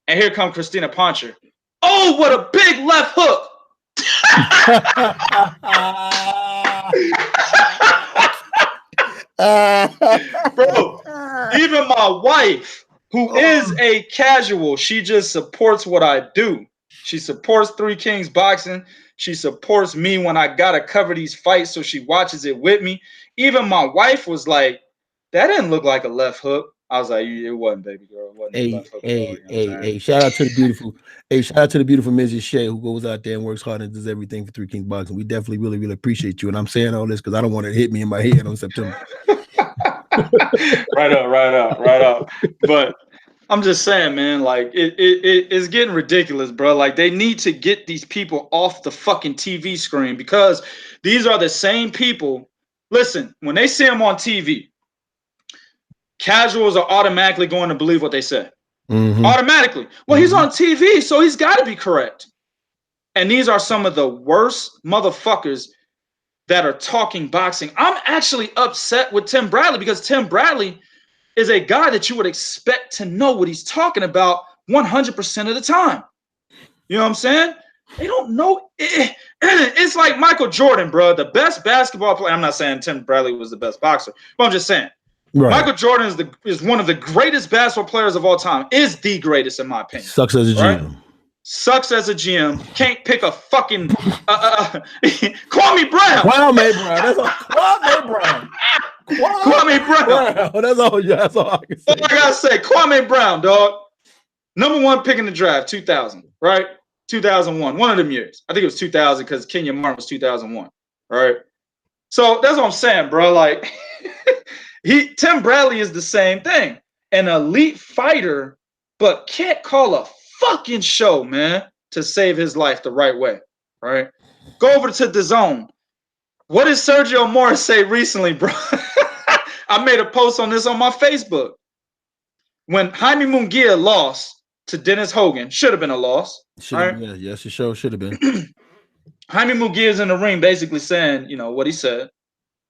And here comes Christina Poncher. Oh, what a big left hook. Bro, even my wife, who is a casual, she just supports what I do. She supports Three Kings boxing. She supports me when I gotta cover these fights, so she watches it with me. Even my wife was like, that didn't look like a left hook. I was like, it wasn't, baby girl. It wasn't a left hook at all. You know what I'm saying? Shout out to the beautiful, shout out to the beautiful Mrs. Shea who goes out there and works hard and does everything for Three Kings Boxing. We definitely really, really appreciate you. And I'm saying all this because I don't want it to hit me in my head on September. Right up. But I'm just saying, man, like it's getting ridiculous, bro. Like they need to get these people off the fucking TV screen because these are the same people. Listen, when they see them on TV, casuals are automatically going to believe what they say. Automatically. Well, he's on TV, so he's got to be correct. And these are some of the worst motherfuckers that are talking boxing. I'm actually upset with Tim Bradley because Tim Bradley is a guy that you would expect to know what he's talking about 100% of the time. You know what I'm saying? They don't know. It's like Michael Jordan, bro. The best basketball player. I'm not saying Tim Bradley was the best boxer, but I'm just saying. Right. Michael Jordan is one of the greatest basketball players of all time. Is the greatest in my opinion. Sucks as a GM. Right? Sucks as a GM. Can't pick a fucking Kwame Brown. Kwame Brown. That's all. Kwame Brown. Kwame Brown. That's all. Yeah, that's all I can say. All I gotta say, Kwame Brown, dog. Number one pick in the draft, 2000, right? 2001, one of them years. I think it was 2000 because Kenya Martin was 2001, right? So that's what I'm saying, bro. Like, Tim Bradley is the same thing, an elite fighter, but can't call a fucking show, man, to save his life the right way, right? Go over to DAZN. What did Sergio Morris say recently, bro? I made a post on this on my Facebook. When Jaime Munguia lost to Dennis Hogan, should have been a loss. Right? Yeah, yes, it should have been. Jaime Munguia is in the ring basically saying, you know, what he said.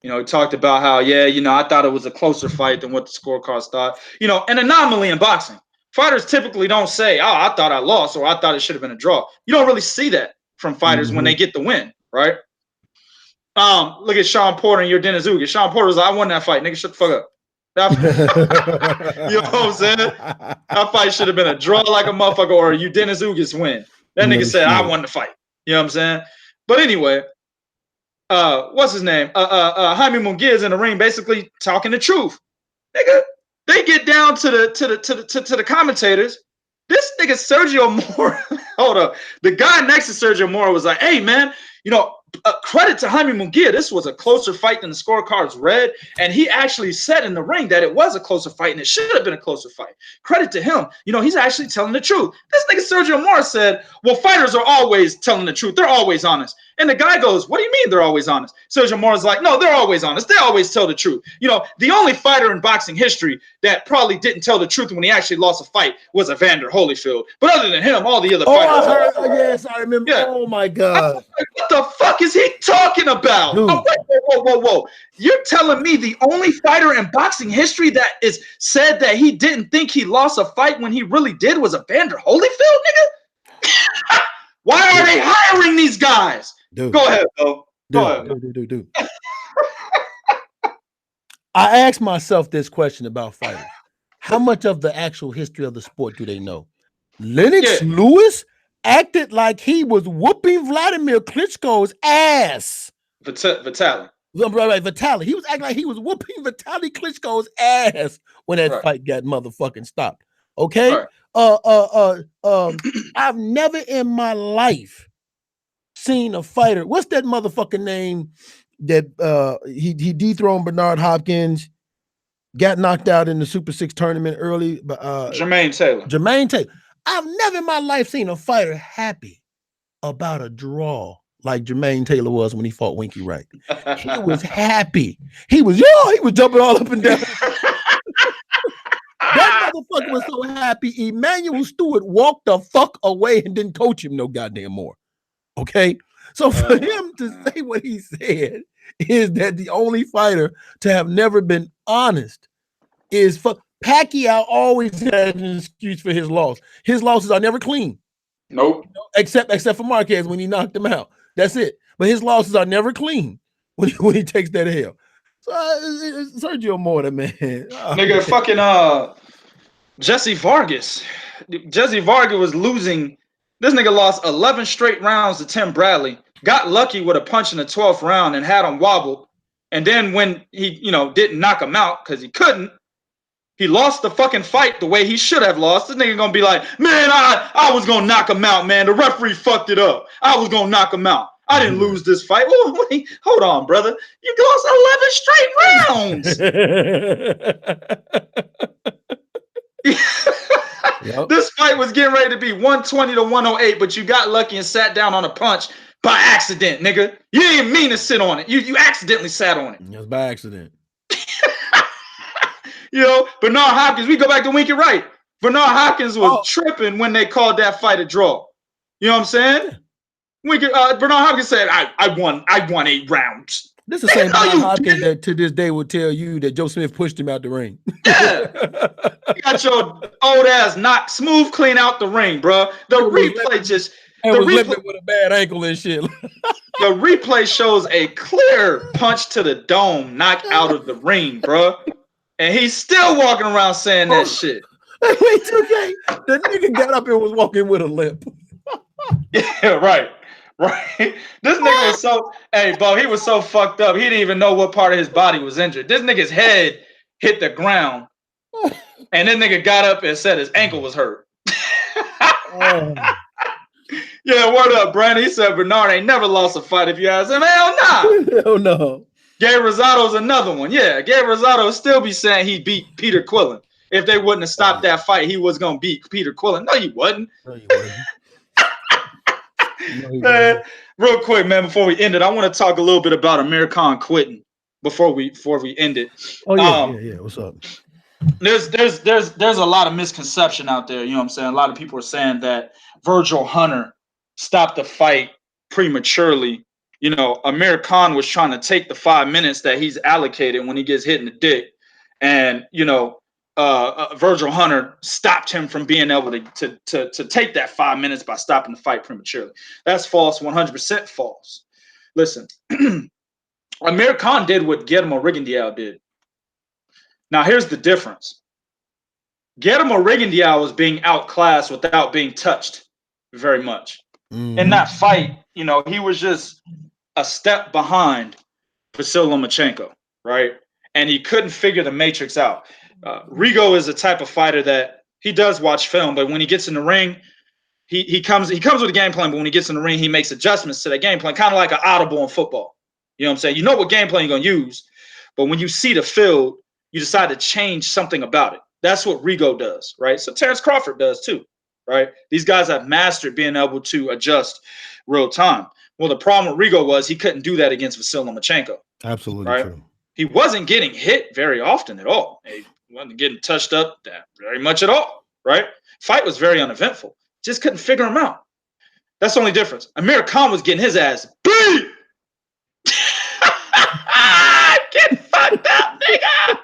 You know, he talked about how, yeah, you know, I thought it was a closer fight than what the scorecards thought. You know, an anomaly in boxing. Fighters typically don't say, oh, I thought I lost or I thought it should have been a draw. You don't really see that from fighters when they get the win, right? Look at Sean Porter and your Dennis Ugas. Sean Porter was like, I won that fight. Nigga, shut the fuck up. You know what I'm saying? That fight should have been a draw like a motherfucker or you Dennis Ugas win. That nigga said, I won the fight. You know what I'm saying? But anyway, what's his name? Jaime Munguia is in the ring basically talking the truth. Nigga, they get down to the commentators. This nigga Sergio Mora, hold up. The guy next to Sergio Mora was like, hey man, you know, credit to Jaime Munguia. This was a closer fight than the scorecards read. And he actually said in the ring that it was a closer fight and it should have been a closer fight. Credit to him. You know, he's actually telling the truth. This nigga Sergio Mora said, well, fighters are always telling the truth. They're always honest. And the guy goes, what do you mean they're always honest? Sergio Mora's like, no, they're always honest. They always tell the truth. You know, the only fighter in boxing history that probably didn't tell the truth when he actually lost a fight was Evander Holyfield. But other than him, all the other fighters. Yes, I remember. Yeah. Oh, my God. What the fuck is he talking about? Oh, whoa. You're telling me the only fighter in boxing history that is said that he didn't think he lost a fight when he really did was Evander Holyfield, nigga? Why are they hiring these guys? Dude. Go ahead, Bill. Go ahead. Dude. I asked myself this question about fighters. How much of the actual history of the sport do they know? Lennox Lewis acted like he was whooping Vladimir Klitschko's ass. Vitaly. Right, Vitaly. He was acting like he was whooping Vitaly Klitschko's ass when that fight got motherfucking stopped. Okay? Right. I've never in my life seen a fighter. What's that motherfucking name that he dethroned Bernard Hopkins, got knocked out in the Super 6 tournament early? Jermaine Taylor. I've never in my life seen a fighter happy about a draw like Jermaine Taylor was when he fought Winky Wright. He was happy. He was jumping all up and down. That motherfucker was so happy. Emmanuel Stewart walked the fuck away and didn't coach him no goddamn more. Okay? So for him to say what he said is that the only fighter to have never been honest is Pacquiao always had an excuse for his loss. His losses are never clean. Nope. Except for Marquez when he knocked him out. That's it. But his losses are never clean when he takes that L. So Sergio Mora, man. Oh, Nigga, man. fucking Jesse Vargas. Jesse Vargas was losing. This nigga lost 11 straight rounds to Tim Bradley. Got lucky with a punch in the 12th round and had him wobbled. And then when he, didn't knock him out because he couldn't, he lost the fucking fight the way he should have lost. This nigga gonna be like, man, I was gonna knock him out, man. The referee fucked it up. I was gonna knock him out. I didn't lose this fight. Well, wait, hold on, brother. You lost 11 straight rounds. Yep. This fight was getting ready to be 120 to 108, but you got lucky and sat down on a punch by accident, nigga. You didn't mean to sit on it. You accidentally sat on it. It was by accident. Bernard Hopkins, we go back to Winky Wright. Bernard Hopkins was tripping when they called that fight a draw. You know what I'm saying? Bernard Hopkins said, I won 8 rounds. This is the same Bernard Hopkins that to this day will tell you that Joe Smith pushed him out the ring. Yeah. You got your old ass knocked smooth clean out the ring, bro. The replay just... And was limping with a bad ankle and shit. The replay shows a clear punch to the dome, knock out of the ring, bro. And he's still walking around saying that shit. Wait, 2K. The nigga got up and was walking with a limp. Yeah, right. This nigga was so, hey, bro, he was so fucked up. He didn't even know what part of his body was injured. This nigga's head hit the ground. And this nigga got up and said his ankle was hurt. Yeah, word up, Brandon. He said Bernard ain't never lost a fight if you ask him. Hell nah. Hell no. Gabe Rosado's another one. Yeah, Gabe Rosado still be saying he beat Peter Quillen. If they wouldn't have stopped that fight, he was going to beat Peter Quillen. No, he wasn't. Man, real quick, man, before we end it, I want to talk a little bit about Amir Khan quitting before we end it. Oh, yeah. What's up? There's a lot of misconception out there. You know what I'm saying? A lot of people are saying that Virgil Hunter stopped the fight prematurely. Amir Khan was trying to take the 5 minutes that he's allocated when he gets hit in the dick. And, Virgil Hunter stopped him from being able to take that 5 minutes by stopping the fight prematurely. That's false, 100% false. Listen, Amir Khan did what Guillermo Rigondeaux did. Now, here's the difference. Guillermo Rigondeaux was being outclassed without being touched very much. Mm-hmm. In that fight, he was just a step behind Vasily Lomachenko, right? And he couldn't figure the matrix out. Rigo is a type of fighter that he does watch film, but when he gets in the ring, he comes with a game plan, but when he gets in the ring, he makes adjustments to that game plan, kind of like an audible in football. You know what I'm saying? You know what game plan you're going to use, but when you see the field, you decide to change something about it. That's what Rigo does, right? So Terence Crawford does too, right? These guys have mastered being able to adjust real time. Well, the problem with Rigo was he couldn't do that against Vasily Lomachenko. Absolutely right? True. He wasn't getting hit very often at all. He wasn't getting touched up that very much at all, right? Fight was very uneventful. Just couldn't figure him out. That's the only difference. Amir Khan was getting his ass beat. Get fucked up, nigga.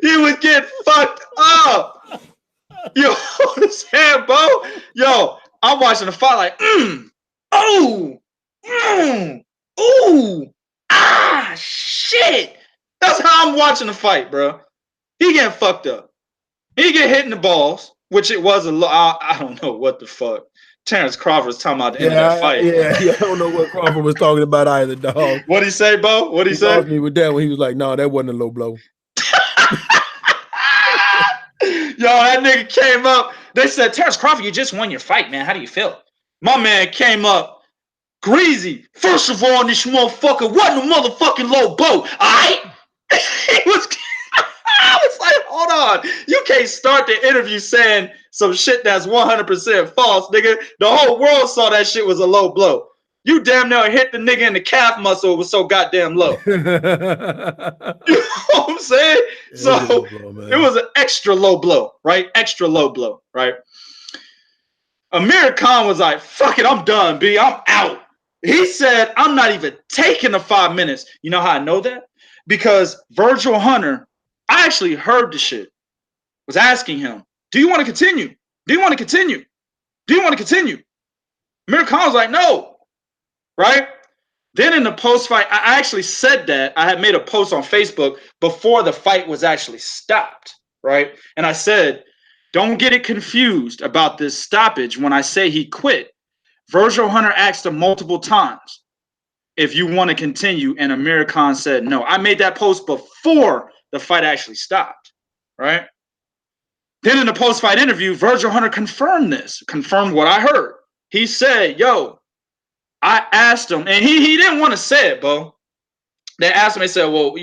He was getting fucked up. Yo, understand, bro? Yo, I'm watching the fight like, shit. That's how I'm watching the fight, bro. He getting fucked up. He get hit in the balls, which it was I don't know what the fuck. Terence Crawford was talking about the end of that fight. Yeah, I don't know what Crawford was talking about either, dog. What'd he say, Bo? What'd he say? Me with that when he was like, no, that wasn't a low blow. Yo, that nigga came up. They said, Terence Crawford, you just won your fight, man. How do you feel? My man came up. Greasy. First of all, this motherfucker wasn't a motherfucking low blow. All right? I was like, hold on. You can't start the interview saying some shit that's 100% false, nigga. The whole world saw that shit was a low blow. You damn near hit the nigga in the calf muscle. It was so goddamn low. You know what I'm saying? So it was an extra low blow, right? Extra low blow, right? Amir Khan was like, fuck it, I'm done, B. I'm out. He said, I'm not even taking the 5 minutes. You know how I know that? Because Virgil Hunter, I actually heard the shit, was asking him, do you want to continue? Do you want to continue? Do you want to continue? Amir Khan was like, no, right? Then in the post-fight, I actually said that. I had made a post on Facebook before the fight was actually stopped, right? And I said, don't get it confused about this stoppage when I say he quit. Virgil Hunter asked him multiple times if you want to continue, and Amir Khan said no. I made that post before the fight actually stopped, right? Then in the post-fight interview, Virgil Hunter confirmed what I heard. He said, yo, I asked him, and he didn't want to say it, Bo. They asked him, they said, well,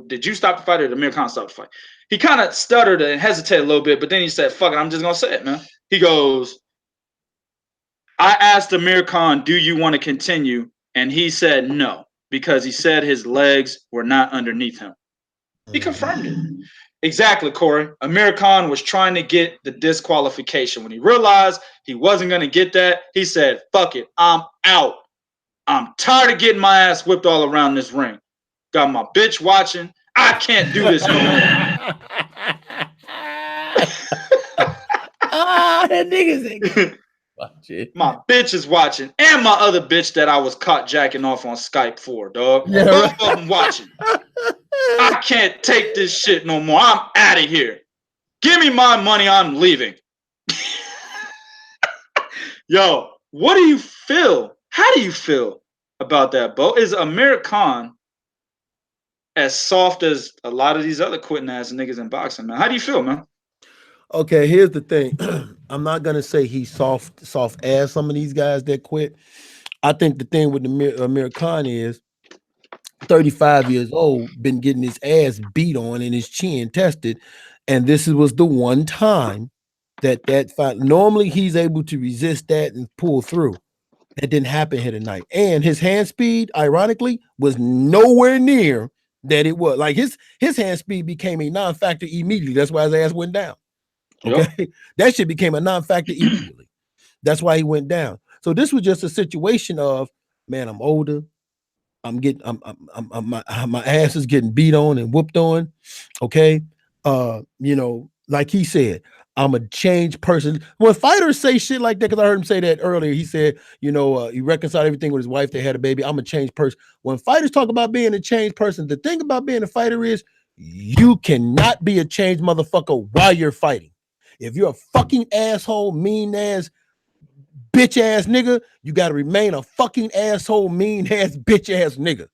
did you stop the fight or did Amir Khan stop the fight? He kind of stuttered and hesitated a little bit, but then he said, fuck it, I'm just going to say it, man. He goes, I asked Amir Khan, do you want to continue? And he said no, because he said his legs were not underneath him. He confirmed it. Exactly, Corey. Amir Khan was trying to get the disqualification. When he realized he wasn't going to get that, he said, fuck it, I'm out. I'm tired of getting my ass whipped all around this ring. Got my bitch watching. I can't do this no more. That nigga's my bitch is watching, and my other bitch that I was caught jacking off on Skype for, dog. Yeah, both of them watching. I can't take this shit no more. I'm out of here. Give me my money. I'm leaving. Yo, what do you feel? How do you feel about that, Bo? Is Amir Khan as soft as a lot of these other quitting ass niggas in boxing, man? How do you feel, man? Okay, here's the thing. I'm not gonna say he's soft as some of these guys that quit. I think the thing with Amir Khan is 35 years old, been getting his ass beat on and his chin tested, and this was the one time that fight. Normally he's able to resist that and pull through. That didn't happen here tonight. And his hand speed, ironically, was nowhere near that it was. Like his hand speed became a non-factor immediately. That's why his ass went down. Okay. Yep. That shit became a non-factor immediately. That's why he went down. So this was just a situation of, man, I'm older. My ass is getting beat on and whooped on. Okay. Like he said, I'm a changed person. When fighters say shit like that, because I heard him say that earlier, he said, he reconciled everything with his wife. They had a baby. I'm a changed person. When fighters talk about being a changed person, the thing about being a fighter is you cannot be a changed motherfucker while you're fighting. If you're a fucking asshole, mean ass, bitch ass nigga, you got to remain a fucking asshole, mean ass, bitch ass nigga.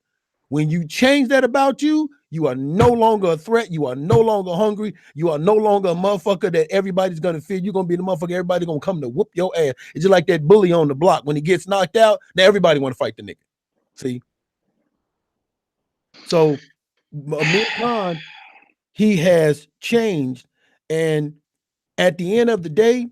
When you change that about you, you are no longer a threat. You are no longer hungry. You are no longer a motherfucker that everybody's going to fear. You're going to be the motherfucker everybody's going to come to whoop your ass. It's just like that bully on the block. When he gets knocked out, now everybody want to fight the nigga. See? So, Amir Khan, he has changed. And at the end of the day,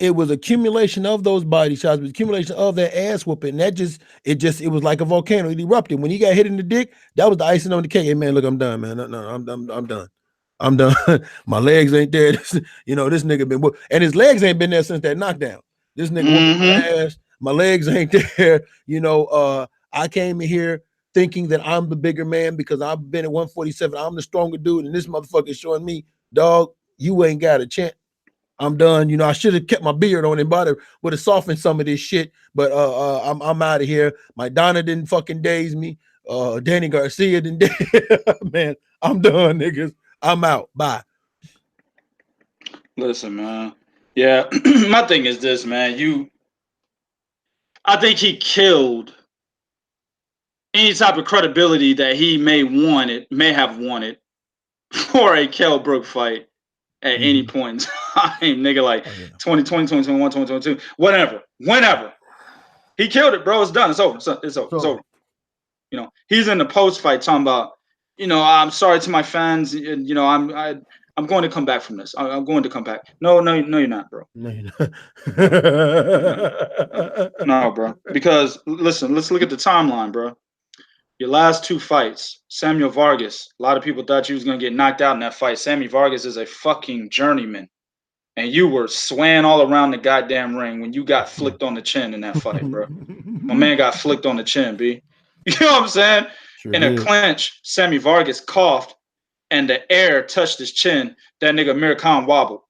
it was accumulation of those body shots, it was accumulation of that ass whooping. That it was like a volcano. It erupted. When he got hit in the dick, that was the icing on the cake. Hey man, look, I'm done, man. No, I'm done. I'm done. My legs ain't there. This nigga been whooped. And his legs ain't been there since that knockdown. This nigga whooped my ass. My legs ain't there. I came in here thinking that I'm the bigger man because I've been at 147. I'm the stronger dude, and this motherfucker is showing me, dog, you ain't got a chance. I'm done. I should have kept my beard on and would have softened some of this shit. But I'm out of here. My Donna didn't fucking daze me. Danny Garcia didn't. Man, I'm done, niggas. I'm out. Bye. Listen, man. Yeah, my thing is this, man. I think he killed any type of credibility that he may have wanted for a Kell Brook fight at any point in time, nigga, like 2020, 2021, 2022, whenever. He killed it, bro. It's done. It's over. It's over. He's in the post-fight talking about, I'm sorry to my fans. I'm going to come back from this. I'm going to come back. No, you're not, bro. No, you're not. No, bro. Because, listen, let's look at the timeline, bro. Your last two fights, Samuel Vargas. A lot of people thought you was going to get knocked out in that fight. Sammy Vargas is a fucking journeyman. And you were swaying all around the goddamn ring when you got flicked on the chin in that fight, bro. My man got flicked on the chin, B. You know what I'm saying? Sure in a clinch, Sammy Vargas coughed and the air touched his chin. That nigga Amir Khan wobbled.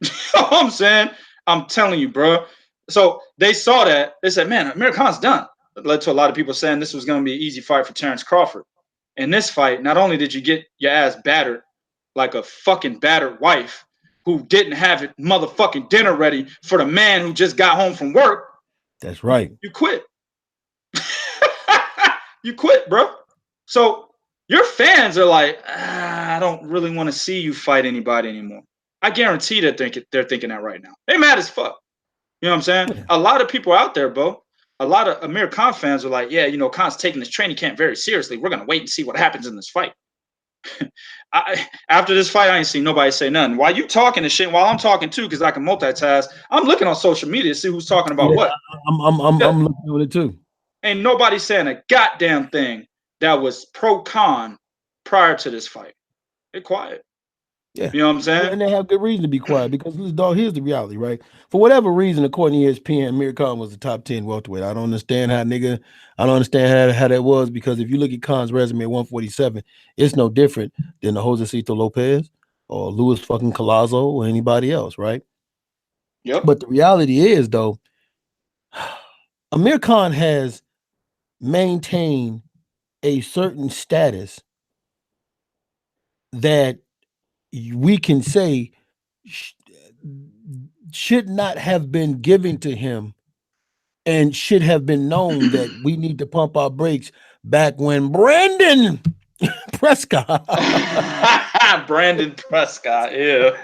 You know what I'm saying? I'm telling you, bro. So they saw that. They said, man, Amir Khan's done. It led to a lot of people saying this was going to be an easy fight for Terence Crawford. In this fight, not only did you get your ass battered like a fucking battered wife who didn't have it motherfucking dinner ready for the man who just got home from work. That's right. You quit. You quit, bro. So your fans are like, I don't really want to see you fight anybody anymore. I guarantee they're thinking that right now. They mad as fuck. You know what I'm saying? Yeah. A lot of people out there, bro. A lot of Amir Khan fans are like, yeah, you know, Khan's taking this training camp very seriously. We're gonna wait and see what happens in this fight. After this fight, I ain't seen nobody say nothing. While you talking and shit, while I'm talking too, because I can multitask, I'm looking on social media to see who's talking about what. I'm looking at it too. Ain't nobody saying a goddamn thing that was pro Khan prior to this fight. They're quiet. Yeah. You know what I'm saying? And they have good reason to be quiet because, dog, here's the reality, right? For whatever reason, according to ESPN, Amir Khan was the top 10 welterweight. I don't understand how that was, because if you look at Khan's resume at 147, it's no different than the Josecito Lopez or Luis fucking Collazo or anybody else, right? Yep. But the reality is, though, Amir Khan has maintained a certain status that we can say should not have been given to him and should have been known that we need to pump our brakes back when Brandon Prescott. Brandon Prescott, yeah.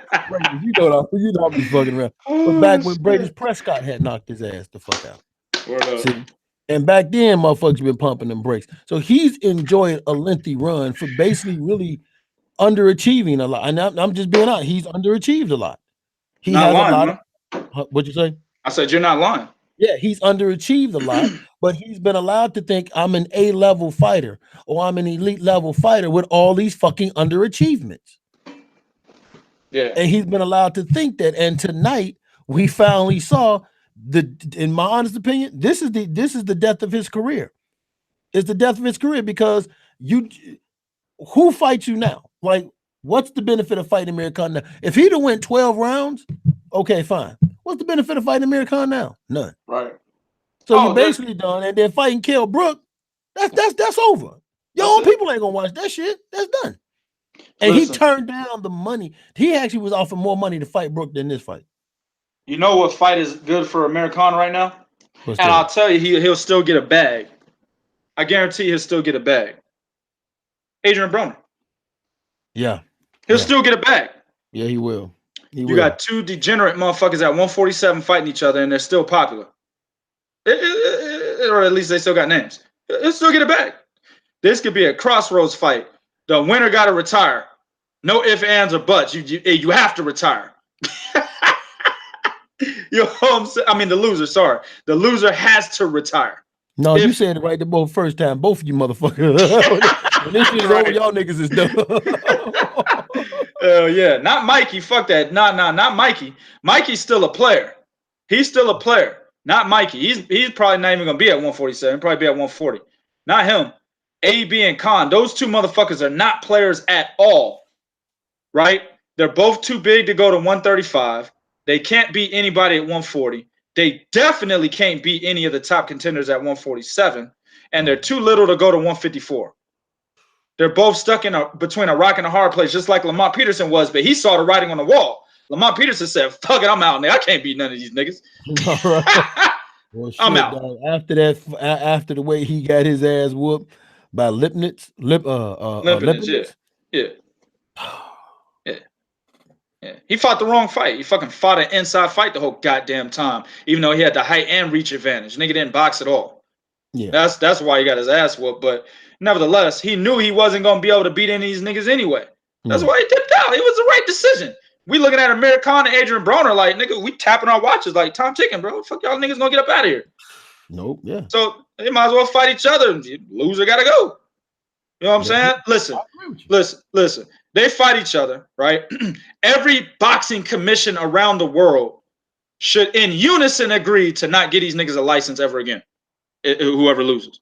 you know I'm just fucking around. But back when Brandon Prescott had knocked his ass the fuck out. See? And back then, motherfuckers been pumping them brakes. So he's enjoyed a lengthy run for basically really underachieving a lot. And I'm just being honest, he's underachieved a lot. He not has lying, a lot man. of, what'd you say? I said you're not lying. Yeah, he's underachieved a lot, but he's been allowed to think I'm an A-level fighter or I'm an elite level fighter with all these fucking underachievements. Yeah. And he's been allowed to think that. And tonight we finally saw in my honest opinion, this is the death of his career. It's the death of his career because who fights you now? Like, what's the benefit of fighting Amir Khan now? If he'd have went 12 rounds, okay, fine. What's the benefit of fighting Amir Khan now? None. Right. So you're basically done, and then fighting Kell Brook, that's over. Your own people ain't gonna watch that shit. That's done. And he turned down the money. He actually was offering more money to fight Brook than this fight. You know what fight is good for Amir Khan right now? I'll tell you, he'll still get a bag. I guarantee he'll still get a bag. Adrian Broner. Yeah. He'll still get a bag. Yeah, he will. You got two degenerate motherfuckers at 147 fighting each other, and they're still popular. Or at least they still got names. He'll still get a bag. This could be a crossroads fight. The winner got to retire. No ifs, ands, or buts. You have to retire. You know what I'm saying? I mean, the loser, sorry. The loser has to retire. No, you said it right the both first time. Both of you motherfuckers. When this shit is over, y'all niggas is done. Yeah. Not Mikey. Fuck that. Not Mikey. Mikey's still a player. He's still a player. Not Mikey. He's probably not even going to be at 147. He'll probably be at 140. Not him. AB and Khan. Those two motherfuckers are not players at all. Right? They're both too big to go to 135. They can't beat anybody at 140. They definitely can't beat any of the top contenders at 147. And they're too little to go to 154. They're both stuck between a rock and a hard place, just like Lamont Peterson was, but he saw the writing on the wall. Lamont Peterson said, fuck it, I'm out there. I can't beat none of these niggas. Right. Well, shit, I'm out. Dog. After the way he got his ass whooped by Lipnitz. Yeah. Yeah. He fought the wrong fight. He fucking fought an inside fight the whole goddamn time, even though he had the height and reach advantage. Nigga didn't box at all. Yeah. That's why he got his ass whooped. But nevertheless, he knew he wasn't going to be able to beat any of these niggas anyway. That's why he dipped out. It was the right decision. We looking at Amir Khan and Adrian Broner like, nigga, we tapping our watches like time ticking, bro. Fuck y'all niggas gonna get up out of here. Nope. Yeah. So they might as well fight each other. Loser gotta go. You know what I'm saying? Listen. They fight each other, right? Every boxing commission around the world should in unison agree to not get these niggas a license ever again. Whoever loses.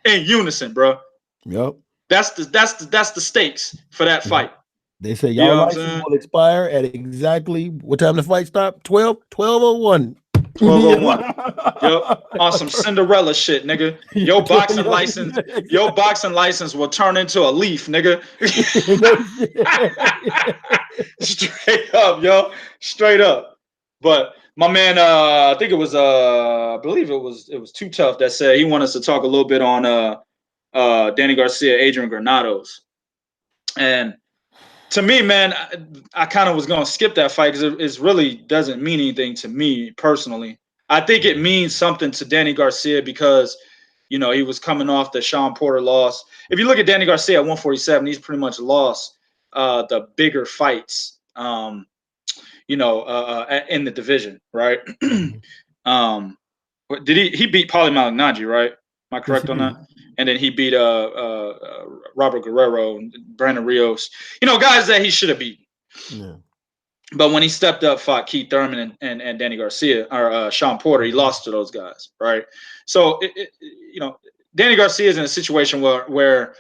In unison, bro. Yep. That's the stakes for that fight. They say You know y'all what I'm license saying? will expire at exactly what time the fight stop? 12:01. 1201. Yep. On some Cinderella shit, nigga. Your boxing license will turn into a leaf, nigga. Straight up, yo. Straight up. But my man, I think it was I believe it was Too Tough that said he wanted us to talk a little bit on Danny Garcia, Adrian Granados. And to me, man, I kind of was going to skip that fight because it really doesn't mean anything to me personally. I think it means something to Danny Garcia because, you know, he was coming off the Sean Porter loss. If you look at Danny Garcia at 147, he's pretty much lost the bigger fights, in the division, right? He beat Paulie Malignaggi, right? Am I correct on that? And then he beat Robert Guerrero and Brandon Rios. You know, guys that he should have beaten. Yeah. But when he stepped up, fought Keith Thurman and Danny Garcia or Sean Porter, he lost to those guys, right? So, Danny Garcia is in a situation where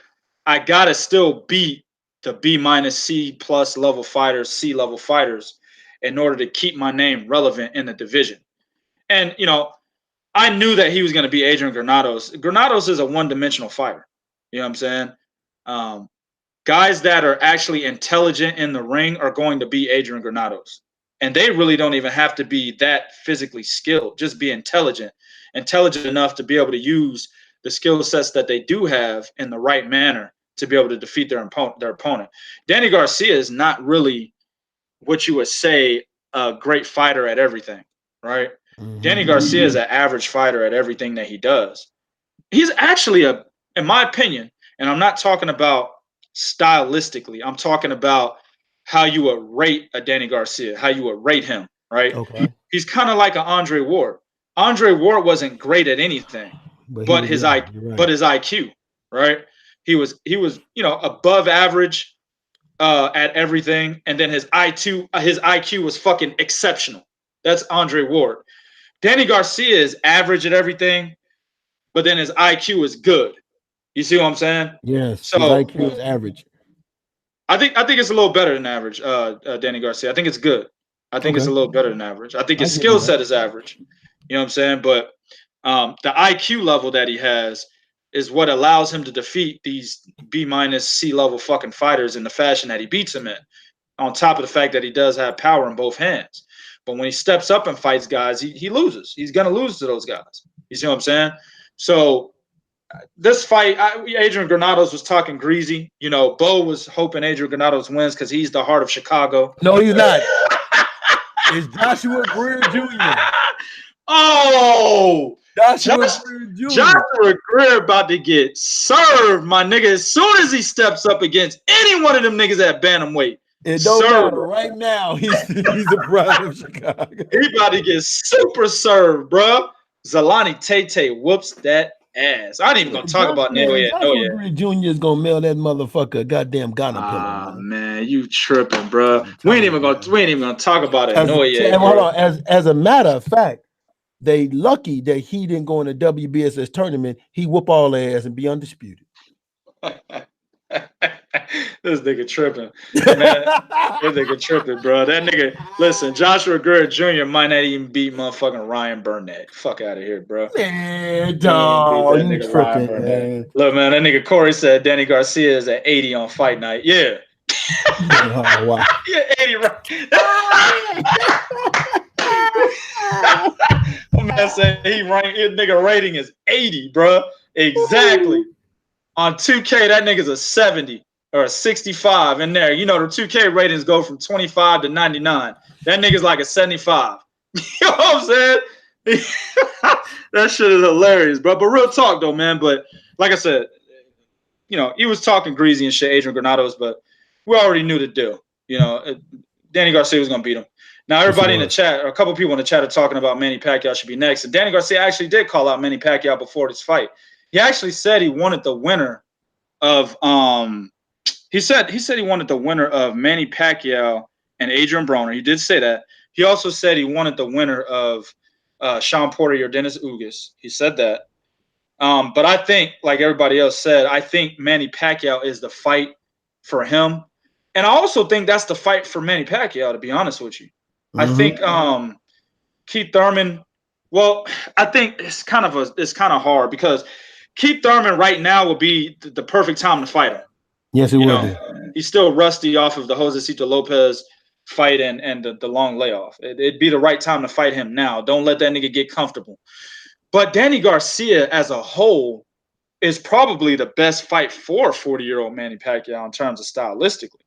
I gotta still beat the B- C+ level fighters, C level fighters, in order to keep my name relevant in the division. And I knew that he was going to be Adrian Granados. Granados is a one-dimensional fighter. You know what I'm saying? Guys that are actually intelligent in the ring are going to be Adrian Granados. And they really don't even have to be that physically skilled. Just be intelligent enough to be able to use the skill sets that they do have in the right manner to be able to defeat their opponent. Danny Garcia is not really what you would say a great fighter at everything, right? Danny Garcia is an average fighter at everything that he does. He's actually in my opinion, and I'm not talking about stylistically, I'm talking about how you would rate a Danny Garcia, how you would rate him, right? Okay. He's kind of like an Andre Ward. Andre Ward wasn't great at anything, but his IQ, right? He was above average at everything, and then his IQ was fucking exceptional. That's Andre Ward. Danny Garcia is average at everything, but then his IQ is good. You see what I'm saying? Yes. So his IQ is average. I think it's a little better than average. Danny Garcia. I think it's good. I think it's a little better than average. I think his skill set is average. You know what I'm saying? But the IQ level that he has is what allows him to defeat these B- C level fucking fighters in the fashion that he beats them in. On top of the fact that he does have power in both hands. But when he steps up and fights guys, he loses. He's going to lose to those guys. You see what I'm saying? So this fight, Adrian Granados was talking greasy. You know, Bo was hoping Adrian Granados wins because he's the heart of Chicago. No, he's not. It's Joshua Greer Jr. Oh, Joshua Greer Jr. Joshua Greer about to get served, my nigga. As soon as he steps up against any one of them niggas at bantamweight, it don't matter. Right now, he's the pride of Chicago. He about to get super served, bro. Zalani Tate whoops that ass. I ain't even gonna talk about Naoya. Joshua Greer Jr. is gonna mail that motherfucker a goddamn Ghana pillow. Man, you tripping, bro. We ain't even gonna talk about it. Hold on. As a matter of fact, they lucky that he didn't go in the WBSS tournament. He whoop all their ass and be undisputed. This nigga tripping, man. This nigga tripping, bro. That nigga, listen, Joshua Greer Jr. might not even beat motherfucking Ryan Burnett. Fuck out of here, bro. Man, dog, you tripping, man. Look, man, that nigga Corey said Danny Garcia is at 80 on fight night. Yeah. Oh, wow. Yeah, 80 right. My man said his nigga rating is 80, bro. Exactly. On 2K, that nigga's a 70 or a 65 in there. You know, the 2K ratings go from 25 to 99. That nigga's like a 75. You know what I'm saying? That shit is hilarious, bro. But real talk, though, man. But like I said, you know, he was talking greasy and shit, Adrian Granados, but we already knew the deal. You know, Danny Garcia was going to beat him. Now, everybody in the chat, or a couple people in the chat are talking about Manny Pacquiao should be next. And Danny Garcia actually did call out Manny Pacquiao before this fight. He actually said he wanted the winner of he said he wanted the winner of Manny Pacquiao and Adrian Broner. He did say that. He also said he wanted the winner of Sean Porter or Dennis Ugas. He said that. But I think, like everybody else said, I think Manny Pacquiao is the fight for him. And I also think that's the fight for Manny Pacquiao, to be honest with you. I think Keith Thurman, well, I think it's kind of hard because Keith Thurman right now would be the perfect time to fight him. Yes, it will be. He's still rusty off of the Josecito Lopez fight and the long layoff. It'd be the right time to fight him now. Don't let that nigga get comfortable. But Danny Garcia as a whole is probably the best fight for 40-year-old Manny Pacquiao in terms of stylistically.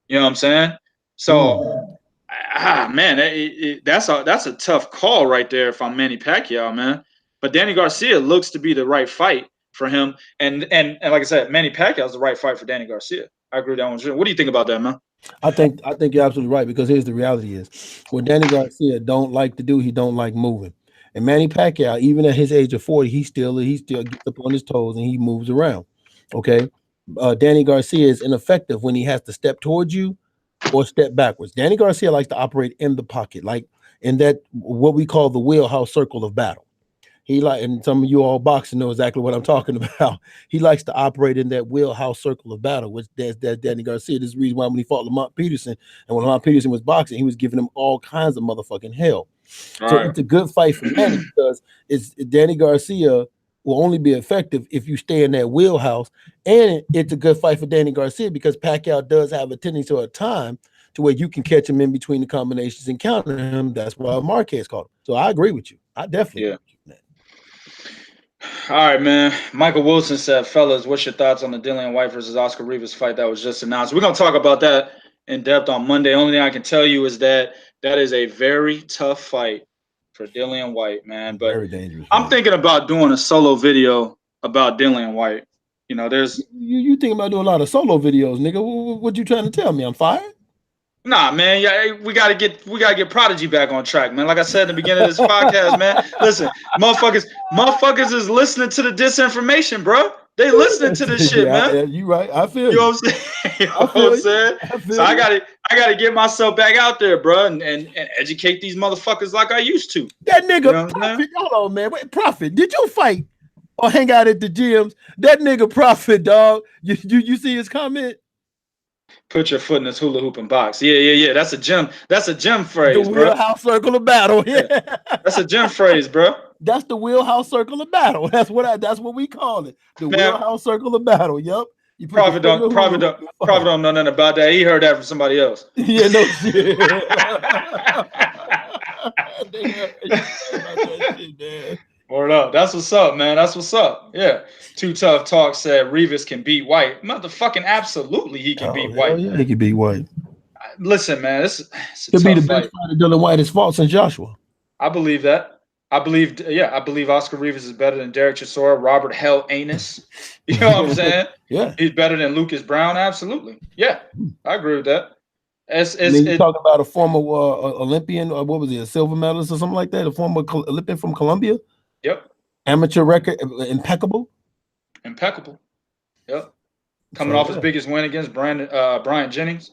You know what I'm saying? So, man, that's a tough call right there if I'm Manny Pacquiao, man. But Danny Garcia looks to be the right fight for him. And like I said, Manny Pacquiao is the right fight for Danny Garcia. I agree with that one. What do you think about that, man? I think you're absolutely right, because here's the reality is what Danny Garcia don't like to do, he don't like moving. And Manny Pacquiao, even at his age of 40, he still gets up on his toes and he moves around. Okay. Danny Garcia is ineffective when he has to step towards you or step backwards. Danny Garcia likes to operate in the pocket, like in that what we call the wheelhouse circle of battle. And some of you all boxing know exactly what I'm talking about. He likes to operate in that wheelhouse circle of battle, which that's Danny Garcia. This is the reason why when he fought Lamont Peterson, and when Lamont Peterson was boxing, he was giving him all kinds of motherfucking hell. It's a good fight for Manny because Danny Garcia will only be effective if you stay in that wheelhouse, and it's a good fight for Danny Garcia because Pacquiao does have a tendency to a time to where you can catch him in between the combinations and counter him. That's why Marquez called him. So I agree with you. I definitely agree with you. All right, man. Michael Wilson said, fellas, what's your thoughts on the Dillian White versus Oscar Rivas fight that was just announced? We're going to talk about that in depth on Monday. Only thing I can tell you is that is a very tough fight for Dillian White, man. But very dangerous. I'm thinking about doing a solo video about Dillian White. You know, there's... You think about doing a lot of solo videos, nigga. What you trying to tell me? I'm fired? Nah, man. Yeah, we gotta get Prodigy back on track, man. Like I said in the beginning of this podcast, man. Listen, motherfuckers is listening to the disinformation, bro. They listening to this shit, man. You right. I feel you. You know what I'm saying? You know what I'm saying? So I gotta get myself back out there, bro, and educate these motherfuckers like I used to. That nigga, you know Prophet. Hold on, man. Wait, Prophet, did you fight or hang out at the gyms? That nigga Prophet, dog. You see his comment? Put your foot in this hula hoop and box. Yeah. That's a gym. That's a gym phrase, the bro. The wheelhouse circle of battle. Yeah. That's a gym phrase, bro. That's the wheelhouse circle of battle. That's what we call it. The wheelhouse circle of battle. Yep. Prophet don't know nothing about that. He heard that from somebody else. Yeah, no shit. Word up. That's what's up, man. That's what's up. Yeah. Too Tough Talk said Rivas can beat White. Motherfucking absolutely he can beat White. Yeah, he can beat White. Listen, man, it's a Could tough be the fight. best fight of Dillian White has fought since Joshua. I believe that. I believe Oscar Rivas is better than Derek Chisora, Robert Hell Anus. You know what I'm saying? Yeah. He's better than Lucas Brown. Absolutely. Yeah. I agree with that. You talking about a former Olympian, or what was he, a silver medalist or something like that? A former Olympian from Colombia? Yep. Amateur record, impeccable. Yep. Coming off his biggest win against Brian Jennings.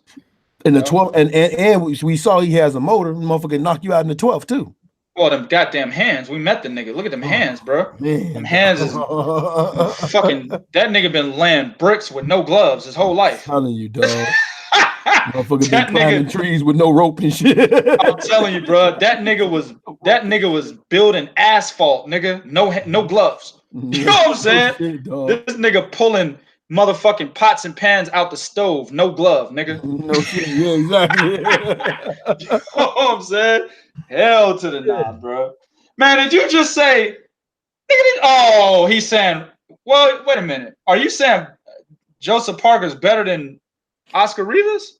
In the 12th, and we saw he has a motor. The motherfucker knock you out in the 12th too. Well, them goddamn hands. We met the nigga. Look at them hands, bro. Man. Them hands is fucking. That nigga been laying bricks with no gloves his whole life. I'm telling you, dog. Motherfucker been climbing trees with no rope and shit. I'm telling you, bro. That nigga was building asphalt, nigga. No gloves. You know what I'm saying? This nigga pulling motherfucking pots and pans out the stove, no glove, nigga. No shit. Yeah, exactly. You know what I'm saying? Hell to the nah, bro. Man, did you just say? Oh, he's saying. Well, wait a minute. Are you saying Joseph Parker's better than Oscar Rivas?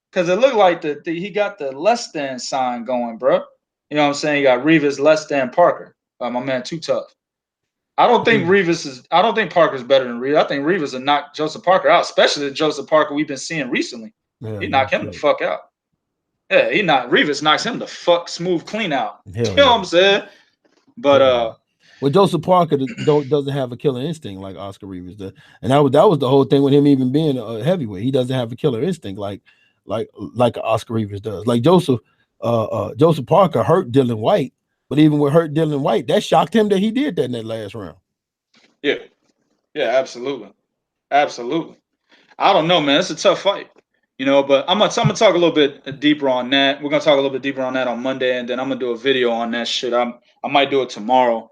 Because it looked like he got the less than sign going, bro. You know what I'm saying? You got Rivas less than Parker. My man, Too Tough. I don't think Parker's better than Rivas. I think Rivas will knock Joseph Parker out, especially the Joseph Parker we've been seeing recently. Yeah, he knocked him the fuck out. Yeah, Rivas knocks him the fuck smooth clean out. You know what I'm saying? But well, Joseph Parker doesn't have a killer instinct like Oscar Rivas does, and that was the whole thing with him even being a heavyweight. He doesn't have a killer instinct like Oscar Rivas does. Like Joseph Parker hurt Dillian White, but even with hurt Dillian White, that shocked him that he did that in that last round. Yeah, absolutely. I don't know, man. It's a tough fight. But I'm gonna talk a little bit deeper on that. We're gonna talk a little bit deeper on that on Monday, and then I'm gonna do a video on that shit. I might do it tomorrow.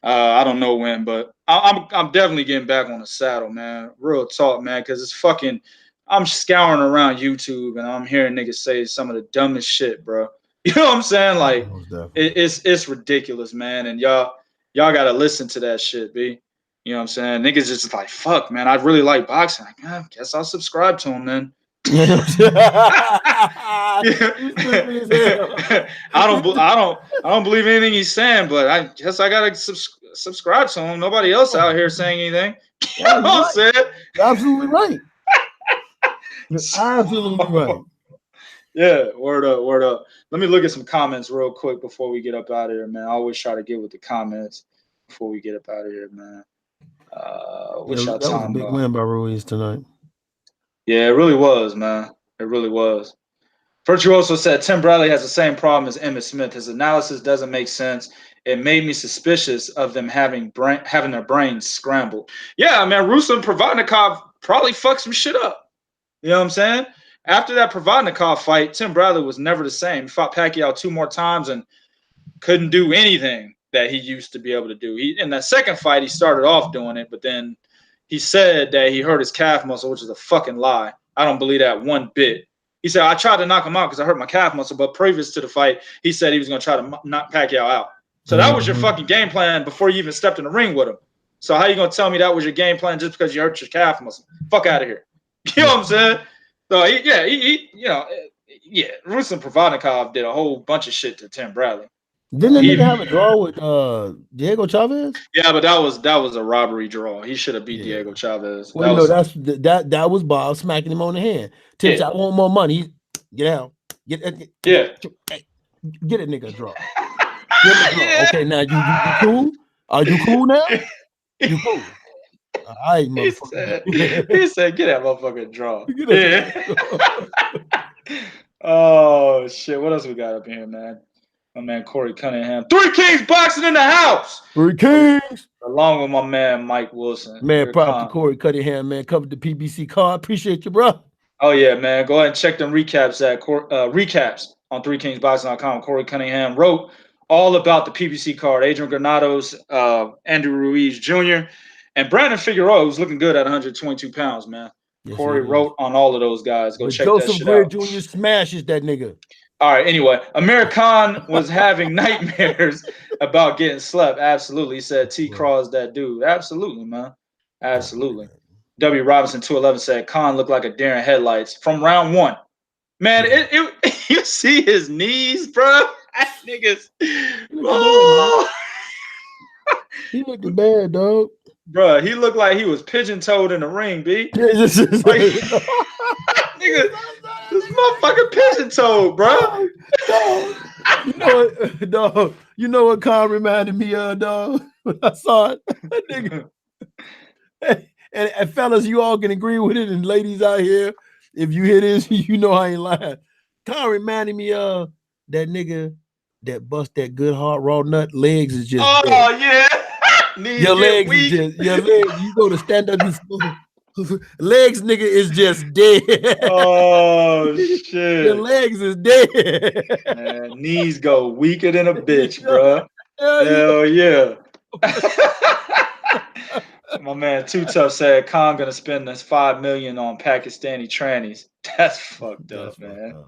I don't know when, but I'm definitely getting back on the saddle, man. Real talk, man, because it's fucking. I'm scouring around YouTube and I'm hearing niggas say some of the dumbest shit, bro. You know what I'm saying? Like it's ridiculous, man. And y'all gotta listen to that shit, b. You know what I'm saying? Niggas just like, fuck, man. I really like boxing. Like, I guess I'll subscribe to him then. I don't believe anything he's saying, but I guess I gotta subscribe to him. Nobody else out here saying anything. You know what I'm saying? You're absolutely right. You're absolutely right. Yeah, word up. Let me look at some comments real quick before we get up out of here, man. I always try to get with the comments before we get up out of here, man. What y'all that was a big win by Ruiz tonight. Yeah, it really was, man. It really was. Virtuoso said Tim Bradley has the same problem as Emmitt Smith. His analysis doesn't make sense. It made me suspicious of them having their brains scrambled. Yeah, man, Ruslan Provodnikov probably fucked some shit up. You know what I'm saying? After that Provodnikov fight, Tim Bradley was never the same. He fought Pacquiao 2 more times and couldn't do anything that he used to be able to do. In that second fight, he started off doing it, but then he said that he hurt his calf muscle, which is a fucking lie. I don't believe that one bit. He said, I tried to knock him out because I hurt my calf muscle, but previous to the fight, he said he was going to try to knock Pacquiao out. So that was your fucking game plan before you even stepped in the ring with him. So how you going to tell me that was your game plan just because you hurt your calf muscle? Fuck out of here. You know what I'm saying? So, Ruslan Provodnikov did a whole bunch of shit to Tim Bradley. Didn't the nigga have a draw with Diego Chavez? Yeah, but that was a robbery draw. He should have beat Diego Chavez. Well, that was Bob smacking him on the hand. Tim said, I want more money. Get out. Get a nigga a draw. Okay, now you cool? Are you cool now? You cool? All right, motherfucker. He said, get that motherfucker draw. Oh shit! What else we got up here, man? My man Corey Cunningham. 3 Kings boxing in the house. 3 Kings. Along with my man Mike Wilson. Man, proud to Corey Cunningham, man. Covered the PBC card. Appreciate you, bro. Oh yeah, man. Go ahead and check them recaps recaps on 3kingsboxing.com. Corey Cunningham wrote all about the PBC card. Adrian Granados, Andrew Ruiz Jr., and Brandon Figueroa, who's looking good at 122 pounds, man. Yes, Corey wrote on all of those guys. Go check that shit out. Joseph Jr. smashes that nigga. All right, anyway, Amir Khan was having nightmares about getting slept. Absolutely. He said T. Craw's that dude. Absolutely, man. Absolutely. W. Robinson 211 said Khan looked like a deer in headlights from round 1. Man, you see his knees, bro? That niggas. Oh. He looked bad, dog. Bro, he looked like he was pigeon-toed in the ring, B. Nigga, this motherfucking pigeon-toed, bro. You know what Khan reminded me of, dog? When I saw it, that nigga. And fellas, you all can agree with it, and ladies out here, if you hear this, you know I ain't lying. Khan reminded me of that nigga that bust that good hard raw nut. Legs is just dead. Yeah. Your legs is just you go to stand up, legs nigga is just dead. Oh shit. Your legs is dead. Man, knees go weaker than a bitch, bro. Hell yeah. My man Too Tough said Khan gonna spend this $5 million on Pakistani trannies. That's fucked up, man.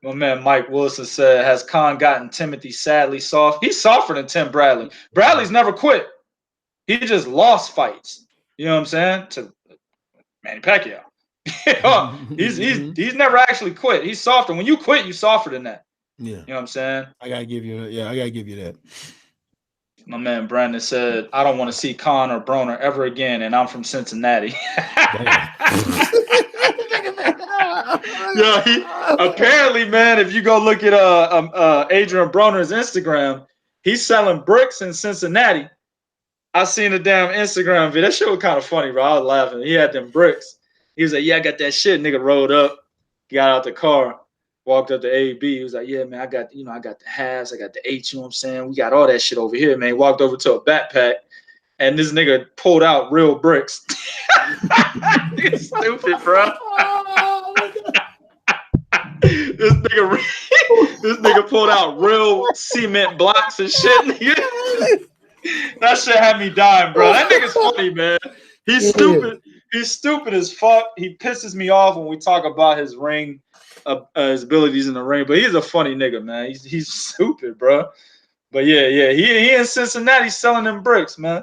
My man Mike Wilson said, has Khan gotten Timothy sadly soft? He's softer than Tim Bradley. Bradley's never quit. He just lost fights. You know what I'm saying? To Manny Pacquiao. He's never actually quit. He's softer. When you quit, you softer than that. Yeah. You know what I'm saying? I gotta give you that. My man Brandon said, I don't want to see Khan or Broner ever again, and I'm from Cincinnati. Apparently, man, if you go look at Adrian Broner's Instagram, he's selling bricks in Cincinnati. I seen a damn Instagram video. That shit was kind of funny, bro. I was laughing. He had them bricks. He was like, yeah, I got that shit. Nigga rolled up, got out the car, walked up to AB. He was like, yeah, man, I got the halves, I got the H, you know what I'm saying? We got all that shit over here, man. He walked over to a backpack, and this nigga pulled out real bricks. It's stupid, bro. This nigga pulled out real cement blocks and shit. Nigga. That shit had me dying, bro. That nigga's funny, man. He's stupid. He's stupid as fuck. He pisses me off when we talk about his ring, his abilities in the ring. But he's a funny nigga, man. He's stupid, bro. But yeah, he in Cincinnati selling them bricks, man.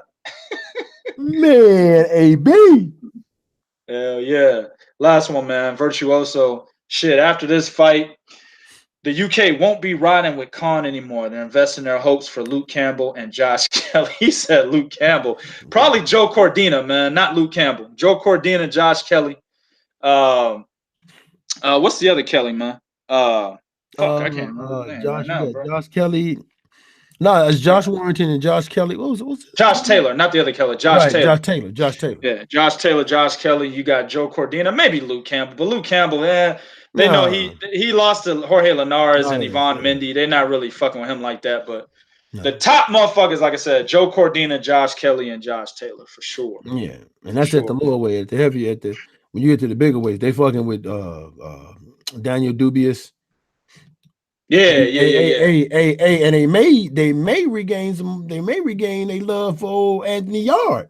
Man, AB. Hell yeah. Last one, man. Virtuoso. Shit, after this fight, the UK won't be riding with Khan anymore. They're investing their hopes for Luke Campbell and Josh Kelly. He said Luke Campbell. Probably Joe Cordina, man, not Luke Campbell. Joe Cordina, Josh Kelly. What's the other Kelly, man? I can't remember his name right now, bro. Josh Kelly. No, it's Josh Warrington and Josh Kelly. What was it? Josh Taylor, not the other Kelly. Josh Taylor. Josh Taylor. Yeah, Josh Taylor, Josh Kelly. You got Joe Cordina, maybe Luke Campbell, but Luke Campbell, they know he lost to Jorge Linares and Yvonne Mendy. They're not really fucking with him like that, but the top motherfuckers, like I said, Joe Cordina, Josh Kelly, and Josh Taylor for sure. Yeah, and that's at the lower weight. At the heavy, when you get to the bigger weights, they fucking with Daniel Dubious. Yeah. And they may regain their love for old Anthony Yard.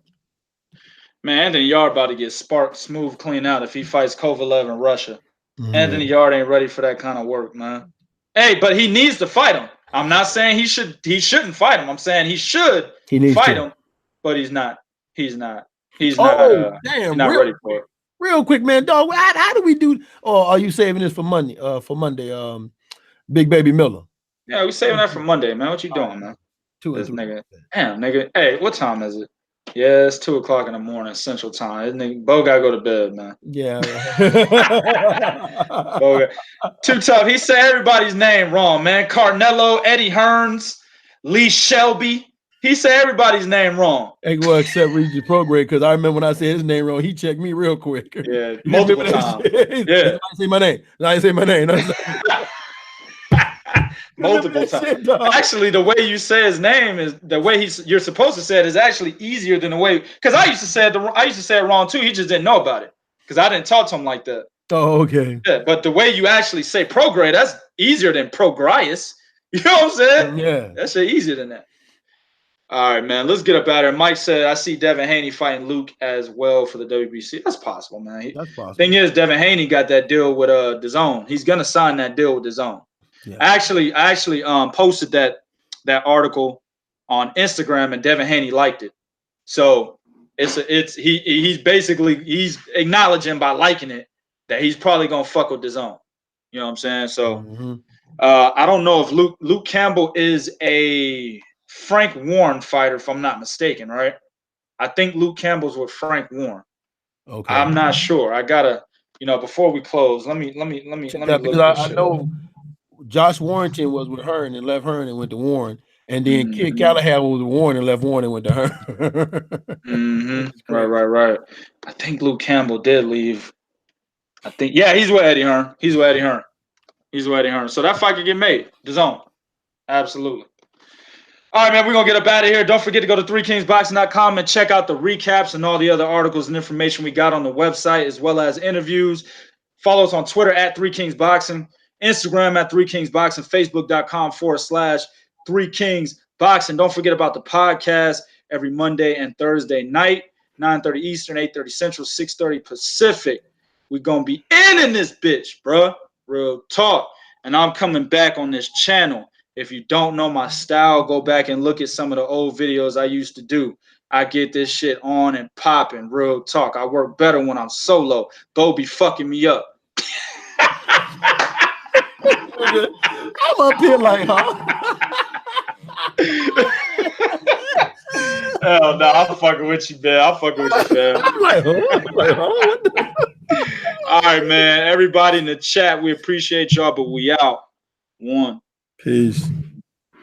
Man, Anthony Yard about to get sparked, smooth, clean out if he fights Kovalev in Russia. Anthony Yard ain't ready for that kind of work, man. Hey, but he needs to fight him. I'm not saying he shouldn't fight him. I'm saying he should fight him, but he's not. He's not ready for it. Real quick, man, dog. How do we do? Or are you saving this for Monday? Big Baby Miller. Yeah, we saving that for Monday, man. What you doing, man? 2 and 3. Nigga. Damn, nigga. Hey, what time is it? Yeah, it's 2:00 in the morning, Central Time. Nigga, Bo gotta go to bed, man. Yeah. Too tough. He said everybody's name wrong, man. Carnello, Eddie Hearns, Lee Shelby. He said everybody's name wrong. Ain't gonna accept Regis Prograde because I remember when I said his name wrong, he checked me real quick. Yeah, multiple times. Yeah. I say my name. I say my name. Multiple times. Actually, the way you say his name is the way you're supposed to say it is actually easier than the way, because I used to say it wrong too. He just didn't know about it because I didn't talk to him like that. Oh, okay. Yeah, but the way you actually say Prograde, that's easier than Progrius. You know what I'm saying? Yeah. That shit easier than that. All right, man. Let's get up out of here. Mike said, I see Devin Haney fighting Luke as well for the WBC. That's possible, man. That's possible. Thing is, Devin Haney got that deal with DAZN. He's gonna sign that deal with DAZN. Yeah. I actually posted that article on Instagram, and Devin Haney liked it. So he's acknowledging by liking it that he's probably gonna fuck with DAZN. You know what I'm saying? So I don't know if Luke Campbell is a Frank Warren fighter, if I'm not mistaken, right? I think Luke Campbell's with Frank Warren. Okay. I'm not sure. I gotta, before we close, let me look because I know Josh Warrington was with Hearn and left Hearn and went to Warren, and then Kid Callahan was with Warren and left Warren and went to Hearn. Right. I think Luke Campbell did leave. He's with Eddie Hearn. So that fight could get made. DAZN. Absolutely. All right, man, we're going to get up out of here. Don't forget to go to 3kingsboxing.com and check out the recaps and all the other articles and information we got on the website, as well as interviews. Follow us on Twitter at 3kingsboxing, Instagram at 3kingsboxing, Facebook.com/3kingsboxing. Don't forget about the podcast every Monday and Thursday night, 9:30 Eastern, 8:30 Central, 6:30 Pacific. We're going to be in this bitch, bro. Real talk. And I'm coming back on this channel. If you don't know my style, go back and look at some of the old videos I used to do. I get this shit on and popping, real talk. I work better when I'm solo. Bo be fucking me up. I'm up here like, huh? Hell no, I'm fucking with you, man. I'm like, huh? All right, man. Everybody in the chat, we appreciate y'all, but we out. One. Peace.